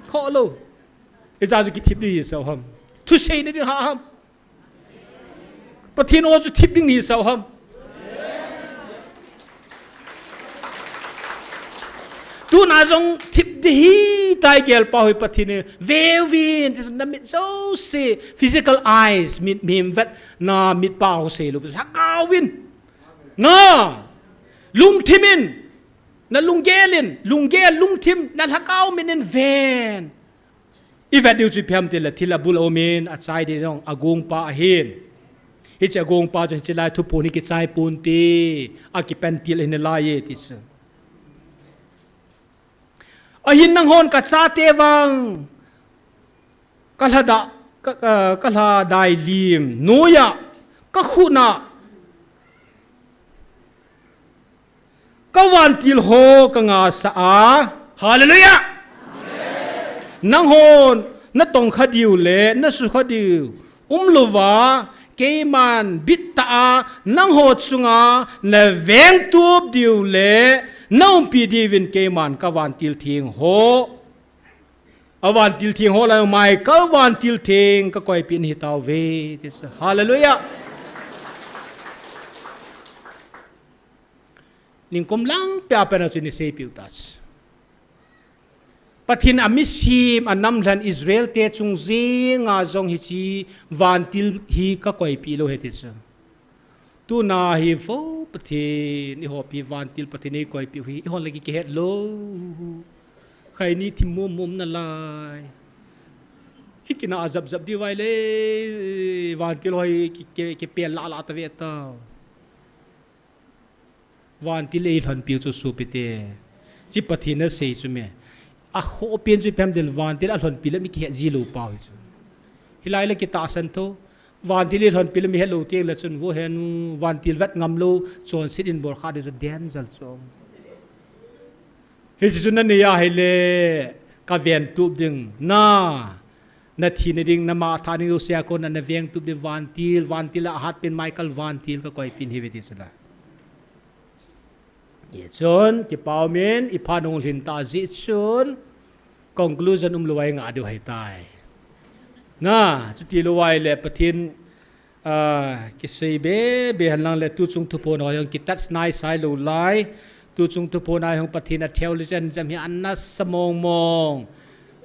kho lo e ja ju ki thip ni so ham thu sei ni ha ham pathin o ju thip ding ni so ham tu na jong thip de hi tai gel pa hoi pathine vevin na mit so se physical eyes mit mim vet na mit pa ho se lu ha kawin na lung thimin na lung gelin lung gel lung thim na ha kaw minen ven i vet diu chi pham te la thila bul omen a chai de jong agung pa hin hi cha gong pa jo chi lai thu pu ni ki chai pun ti a ki pen til in la ye ti sa ahin nang hon ka cha te wang kalha dai lim nuya ka khuna kawan til ho ka nga sa a hallelujah nang hon na tong khadiu le na su khadiu luwa keiman bitta a nang ho chunga na veng tup diu le nong pi divin keiman kawan til thing ho awan til thing ho la mai kawan til thing ka koi pin hi taw ve this hallelujah ning kom lang pya pena chu ni sei piu tas pathin amisim anam hlan Israel te chung zinga zong hi chi van til hi ka koi pi lo he ti cha tu na hi fo pathin ni ho pi van til pathin ni koi pi hi hon lagi ke het lo khai ni thi mum na lai hi kina azab zab di wai le van til hoi ke pe la ta ve ta van til ei hlan pi chu su pi te chi pathin na sei chu me a ho pian chu pem del van til a hlan pi le mi ke ji lo pa hi chu hilai le ki ta san to van til hlan pi le mi hello te la chun wo hen van til vat ngam lo chon sit in bor kha de chu den zal chom hi chu na ne ya hele ka ven tu ding na thi ne ding na ma tha ni sia ko na veng tu de van til a hat pin Michael van til ka koi pin hi ve ti sala ye chon ki paumen i phanong lin ta ji chun conclusion luwai nga du hai tai na chu ti luwai le pathin cái suy bê bê hẳn lăng là tu chung tu po nói hông cái touch nai sai lù lai tu chung tu po nói hông bắt thiên theo lý chân jam hi anna samong mong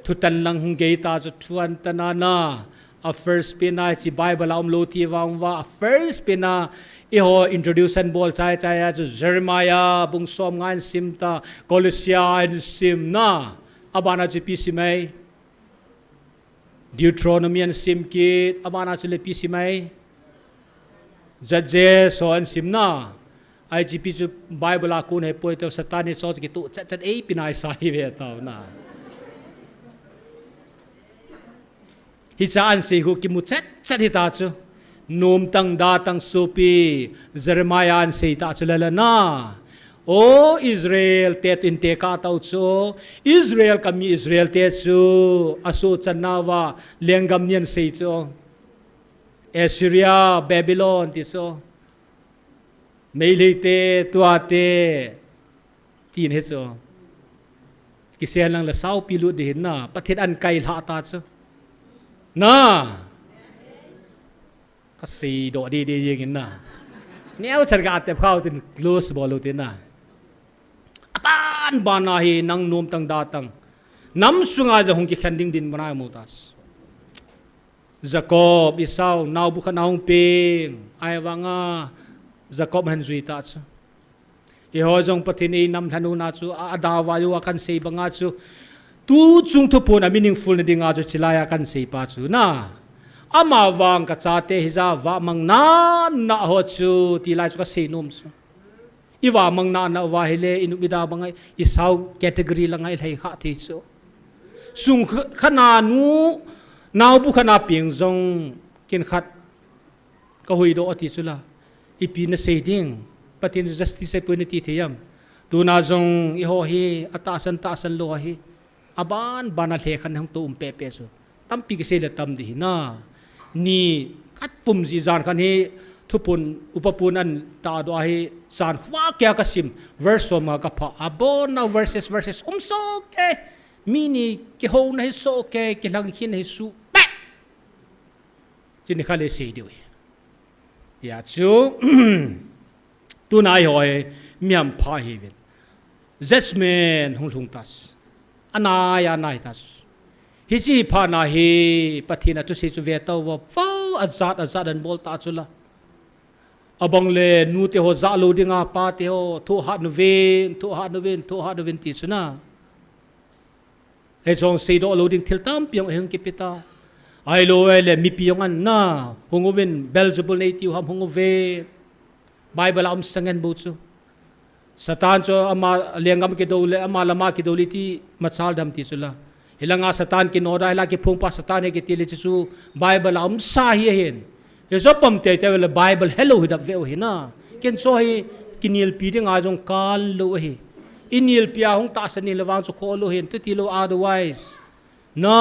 tu tan lăng hung gay ta cho tuan tanana a first pina chi Bible om lo ti wang wa first pina iho introduction bol chai chai cho Jeremiah bung som ngan sim ta Colossians sim na abana chi pi simai Deuteronomian sim ki abana chi le pi simai Judges so an sim na IGP chu Bible a kun he poi to satani so ki tu chat chat ei pinai sai ve ta na hi cha an se hu ki mu chat chat hi ta chu num tang da tang supi Jeremiah an se ta chu la na o Israel te tin te ka tau chu Israel kami Israel te chu asu chanawa lengam nian se chu Assyria Babylon ti so mấy lì tê tua tê tin hết rồi cái xe lăng là sao pi lụt đến na bắt thiết ăn cay hạ ta chứ na cái gì độ đi đi gì na nếu chân gạt đẹp khao thì close ball lụt na ban ban na hi nang nom tang da tang nắm xuống ai giờ hong cái khanding din banai motas Jacob Esau nau bukan naung ping ai wanga Jacob han zui ta chu iho jong pathini nam thanu na chu adawa yu akan sei banga chu tu chung thu pon a meaningful na dinga chu chilaya kan sei pa chu na ama wang ka cha te hiza wa mang na na ho chu ti lai chu ka sei nom chu iwa mang na na wa hele inu bida bangai isau category langai lai kha thi chu sung khana nu naw bu khana ping jong kin khat ka hui do ati chu la ipi na say ding patin justice ay puniti tiyam tu na zong iho hi atasan lo hi aban banal hekhan hang tu pepe so tampi ke sele tam di na ni kat pum ji jan khan hi thupun upapun an ta do hi san khwa kya kasim verse ma ka pha abon na verses so ke mini ke ho na hi so ke lang hin hi su pe jini khale sei di ya chu tu nai hoi miam pha hi vet jasmine hung tas anaya nai tas hi chi pha na hi pathina tu se chu ve to wa fo azat an bol ta chula abang le nu te ho za lo dinga pa te ho thu ha nu ven ti suna he chong se do lo ding thil tam piang heng ki pita ai lo ele mi piang an na hungoven belzebul native ham hungove Bible am sangen bu chu satan cho ama lengam ke dole ama lama ke dole ti machal dam ti chula hilanga satan ki noda ila ki phungpa satan ke ti le chu Bible am sa hi hen ye so pam te te le Bible hello hi da ve hi na ken so hi kinil pi de nga jong kal lo hi inil pia hung ta san ni lawang chu kholo hen tu ti lo otherwise na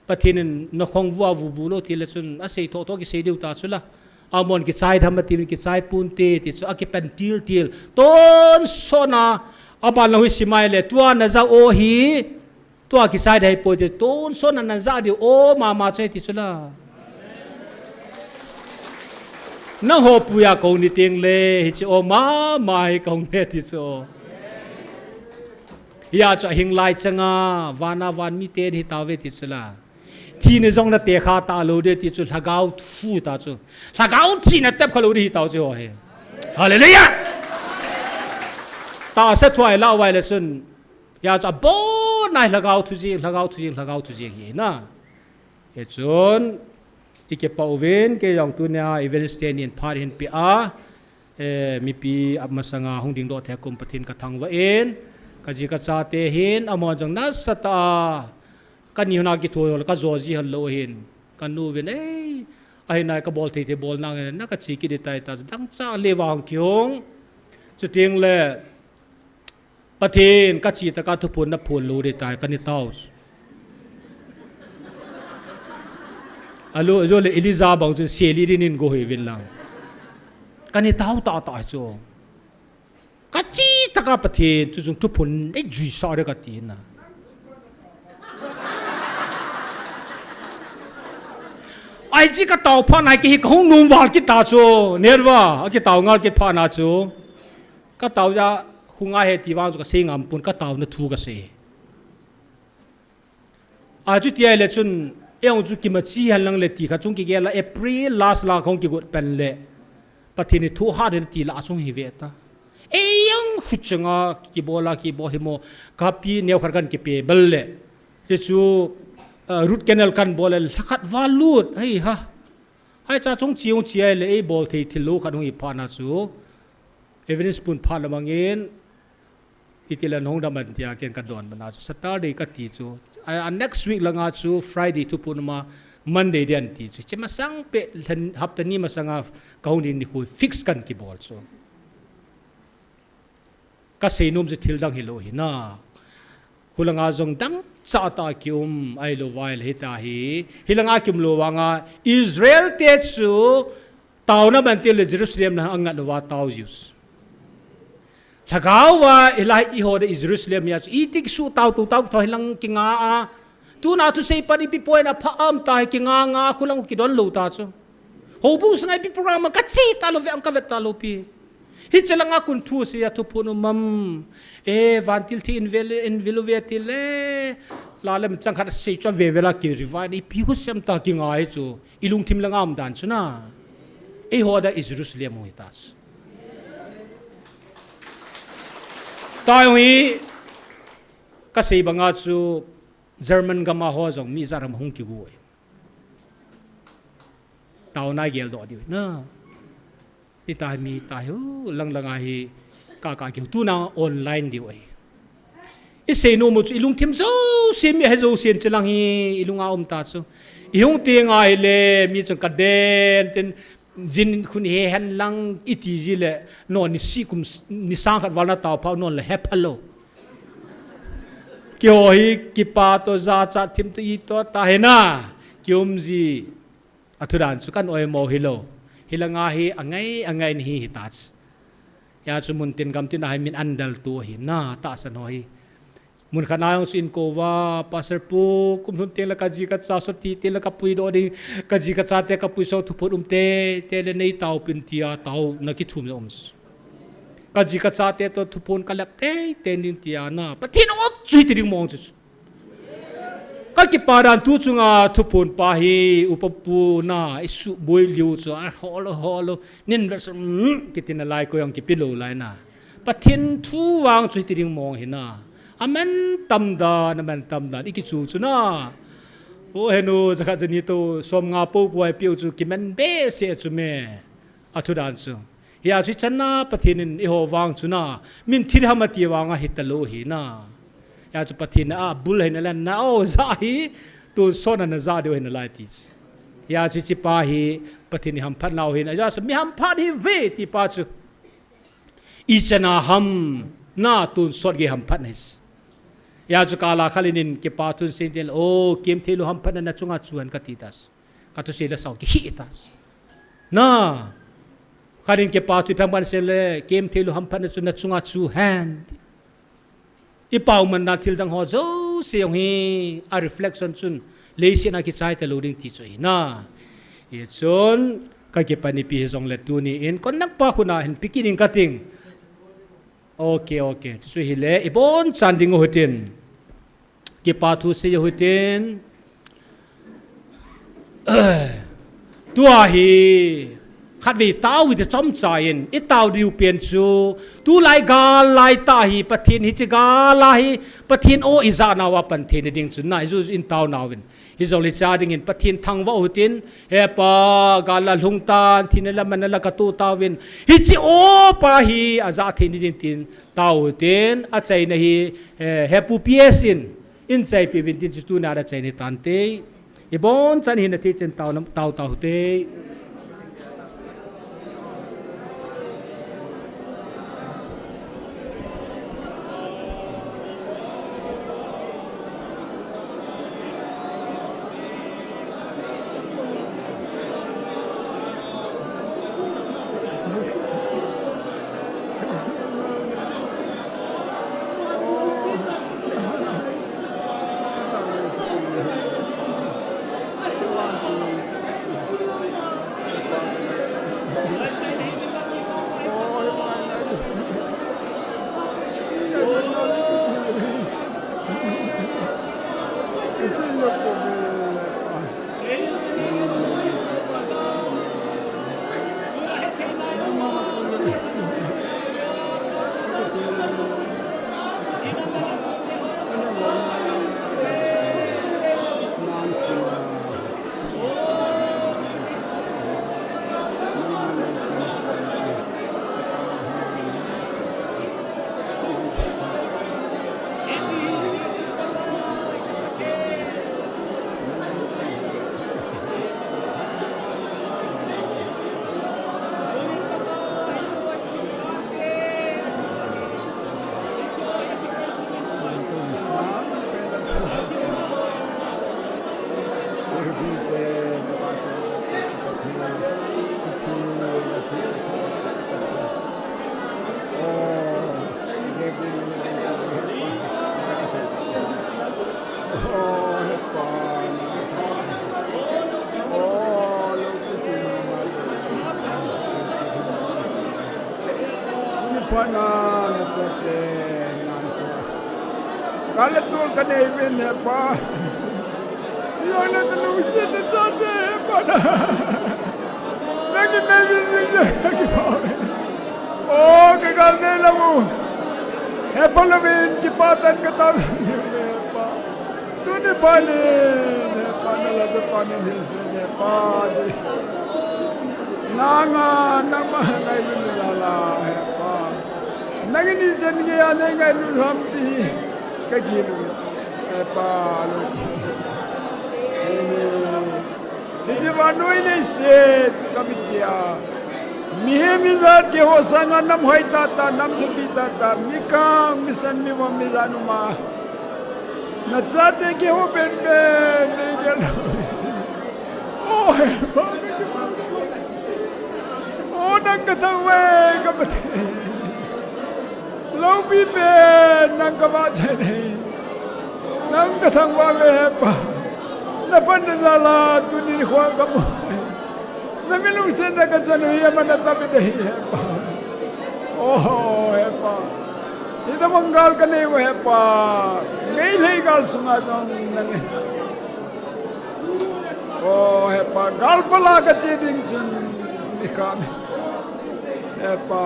pathin no khong wa vu bu lo ti le chun a sei tho ki sei deu ta chula amon ki chai tham ti ki chai pun te ti chu akipan til ton sona aban lo hi simai le tua na za o hi tua ki chai dai po te ton sona na za di o ma chai ti chula na ho puya ko ni ting le hi chu o ma mai kong ne ti chu ya cha hing lai changa wana wan mi te hi tawe ti chula thi ne jong na te kha ta lo de ti chu lagau thu ta chu lagau thi na tep khalo ri ta chu he hallelujah ta sa thwai la wai le chun ya cha bo nai lagau thu ji hi na he chun ike pauven ke yong tu na evangelistanian par hin pi a mi pi amasanga hongding do the kum pathin ka thang wa en ka ji ka cha te hin amo jong na sata kan ni na ki thoi ka zoji hal lo hin kan nu ven ai nai ka bol te bol na na ka chi ki de tai ta dang cha le wang kyong chu ting le pathin ka chi ta ka thu pun na phun lo de tai kan ni tau alo zo le eliza bang chu seli rin go he vin lang kan ni tau ta chu ka chi ta ka pathin chu jung thu pun ai jui sa de ka ti na ai chỉ cái tàu pha này cái không nung vào cái tàu chú nè vào cái tàu ngal cái pha na chú cái tàu ra khung ai hết thì vào cái xe ngầm pun cái tàu nó thu cái xe à chú tiệt là chun em chú kim chi hành lang lệ thì khá chung cái là April last là không cái gột pen lệ bắt thì thu ha đến thì là chung hi về ta em khut changa cái bola cái bo himo kapi neo khar kan cái pe bel lệ chứ chú root canal kan bola lakat valut hay ha hay cha chung chiong chia lệ ấy bol thì lu kan hui pa na chú evidence pun pa la mangin itilan hong daman tia ken ka don bana Saturday ka ti chu next week langa chu Friday tu punma Monday dian ti chu chema sang pe hafta ni masanga kauni ni khu fix kan ki bol chu ka seinum je thil dang hilo hi na khulanga jong dang cha ta kium ai lo vai le ta hi hilanga kim lo wanga Israel te chu tauna ban te le Jerusalem na angat wa tau use thagawa ilai iho de Jerusalem ya itik su tau tu tau thoi lang kinga a tu na tu sei pani pi poina pha am tai kinga nga khulang ki don lo ta chu hobu sangai pi program ka chi ta lo ve am ka vet ta lo pi hi chalanga kun thu se ya thu punu mam e vantil thi in velu ve ti le lalem chang khat sei cha ve vela ki riva ni pi hu sam ta kinga ai chu ilung thim langa am dan chu na e ho da Jerusalem ho tas tai hui ka sei banga chu German gama ho jong mi zaram hung ki goi tau na gel do di na ti tai mi tai hu lang langa hi ka ki tu na online di oi i sei no mu chu ilung thim zo sim he zo sen chelang hi ilunga ta chu ihung ti ngai le mi chung ka den ten jin khun he han lang iti ji le no ni si kum ni sang khat wal na taw phau non le hep hello kyo hi ki pa to za cha thim to i to ta he na kyum ji athudan su kan oi mo hilo hilanga hi angai ni hi tats ya chu mun tin gam tin ai min andal tu hi na ta san hoi mun khanayong sin ko wa pastor pu kum hun te la ka ji ka cha so ti te la ka pui do ding ka ji ka cha te ka pui so thu phut te le nei taw pin tia taw na ki thum oms ka ji ka cha te to thu pon ka lap te nin tia na pathin ot chui ti ding mong chu ka ki paran tu chunga thu pon pa hi upapu na isu boi liu chu a holo nin ver ki tin lai ko yang ki pilo lai na pathin thu wang chui ti ding mong hi na amen tamda ikichu chuna o henu zakha jani to som nga po boy piu chu kimen be se chume athudan chu ya chu channa pathinin i ho wang chuna min thir hamati wanga hitalo hi na ya chu pathin a bul hen la na o za hi tu sona na za de hen la ti ya chu chi pa hi pathin ham phat naw hin ya so mi ham phat hi ve ti pa chu i chana ham na tu sot ge ham phat nis ya chu kala khalinin ke patun sentel o kem thelu ham phana na chunga chuan ka titas ka tu sela sau ki hitas na khalin ke patu phamban sele kem thelu ham phana chuna chunga chu hand I pau man na thil dang ho zo seong hi a reflection chun leisi na ki chai ta loading ti choi na ye chun ka ke pani pi zong le tu ni in kon nak pa khuna hin pikining kating okay chu hi le ibon chanding hotin ke pathu se hoten tua hi khát vì tao vì trong trái ít tao điều biến chu tu lại gà lại ta hi bắt thiên hi chỉ gà lại bắt thiên ô iza nào wa pan thiên ding chu nai ju in tao nào vin hi zo li cha ding in bắt thiên thang wa utin he pa gà la lung ta thiên la man la ka tu tao vin hi chỉ ô pa hi aza thiên ding tin tao utin a chai na hi he pu ps in chai pi vin tin chu tu na da chai ni tan te i bon chan hi na ti chen tao nam tao te Kalatul kanevin pa. Yang na talusin na sate pa na. Lagi nevin lagi pa. Oh, kagalnela mo. Hepa labin kipatan katalan pa. Tuni panin. Hepa nalaga panin hisin pa. Nanga namahanay nilala hepa. Naginisan kaya na ngay lulamti. Kagilu palo ini wano ini set kami kia mihe mizat ke hosangan nam hai tata nam thupi tata mikang misan mi wa mizanu ma nachate ke ho ben ben nei jalo oh nang katawe kapate lâu bị bền nang các bạn thế này nang cái thằng ba về pa na pan na la tu ni khoang ka mo na minung sen na ka chanu ya man ta be dei pa oh he pa ida mangal ka nei we pa nei lei gal sunga jong nang oh he pa gal pala ka che ding chin ni ka he pa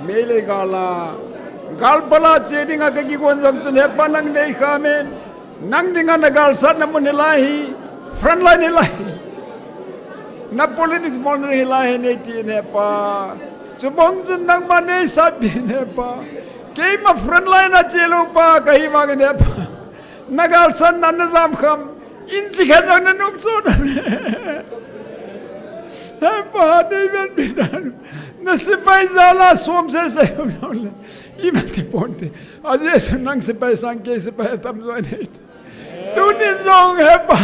Mele gala gal pala cheding agagi gonjam tun hepa nang nei khamen nang dinga na gal sat na munilahi front line ilahi na politics mon ilahi nei ti hepa chubong jun nang mane sat bi hepa ke ma front line a chelu pa kahi ma ge hepa na gal san na nazam kham in chi kha na nuk so na hepa dei ben bidan Nasipay zala som se se imati ponte azes nang sipay sangke sipay tamzo ne tuni zong hepa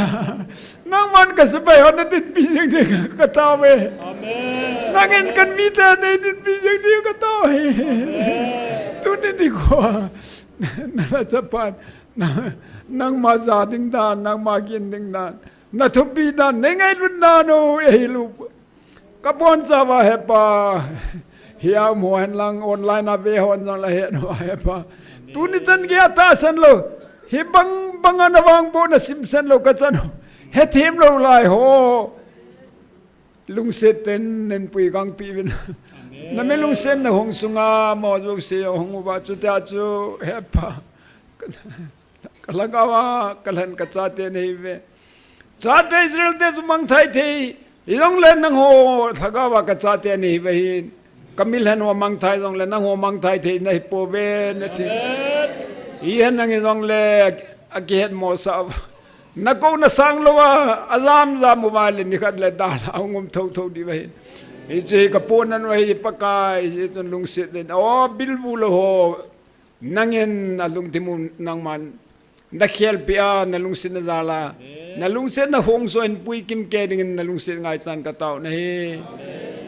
nang man ka sipay hona dit pising de katawe amen nangin kan mita ne dit pising de katawe tuni di ko na sapan nang maza ding dan nang magin ding dan na thupi dan nengai lun nano ehilu Kapon sawa hepa hiya mohan lang online ave hon lang lahe no hepa tuni chan ge ata san lo hi bang bangan awang bo na simsan lo ka chan he them lo lai ho lung seten nen pui gang pi win na me lung sen na hong sunga mo jo se hong ba chu ta chu hepa kalagawa kalan ka cha te nei ve cha te Israel te sumang thai thei Yong len nang ho thagawa ka cha te ni vehin kamil han ho mang thai jong le nang ho mang thai the nei po ve ne thi yen nang jong le aget mo sa na ko na sang lo wa azam za mobile ni khat le da ngum tho tho di vehin e che ka pon nan wa hi pakai ye chon lung sit den o bil bu lo ho nangen na lung timun nang man na khel pia na lung sin na zala na lung sin na hong so en pui kim ke ding na lung sin ngai san ka taw na he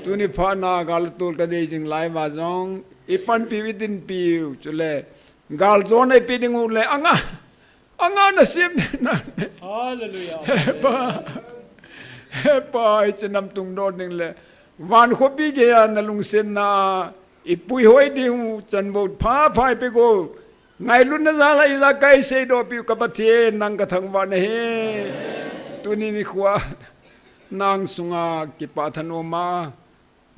tu ni pha na gal tul ka de jing lai wa jong ipan pi within pi chule gal zon ai pi ding le anga na sim na hallelujah hepa ichnam tung do ding le wan kho pi ge na lung sin na ipui hoi ding chan bo pha phai pe go ngai lun na zala ila kai se do pi ka pathe nang ka thang wa ne he tu ni ni khwa nang sunga ki pa thano ma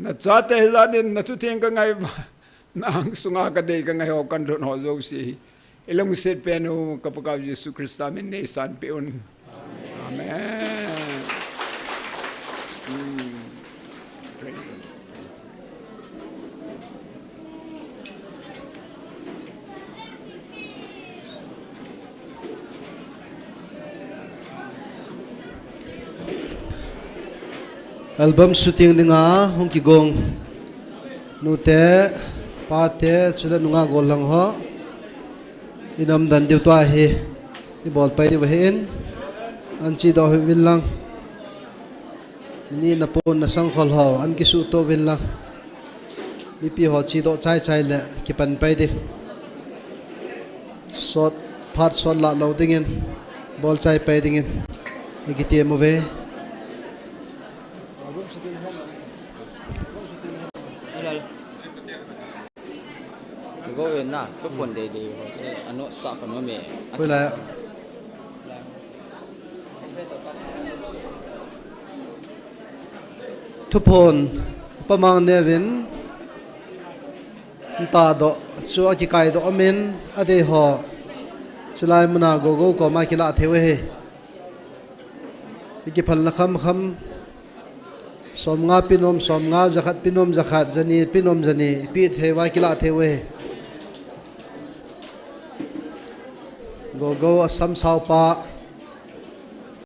na cha te za din na tu theng ka ngai nang sunga ka de ka ngai ho kan ron ho zo si ilong set pe no ka pa ka Jesu Krista min ne san pe un amen album shooting dinga hong ki gong nute pate chula nunga golang ho inam dan diu to hi i bol pai di wahin an chi do vil lang ni na pon na sang khol ho an ki su to vil lang mi pi ho chi do chai chai le ki pan pai de shot phat shot la lo dingin ball chai pai dingin ki ti mo ve go in naทุกคนดีๆอนุสาขนมเม เวลาทุพนประมาณเนวินตาดชัวกิไกดอมินอเดหอสลายมนาโกโกก็มากิลาเทวเฮกิพันละคำสมงาปินอมสมงาจักปินอมจักจันีปินอมจันีปีเทวากิลาเทวเฮโกโก้อัสสัมสาวปะ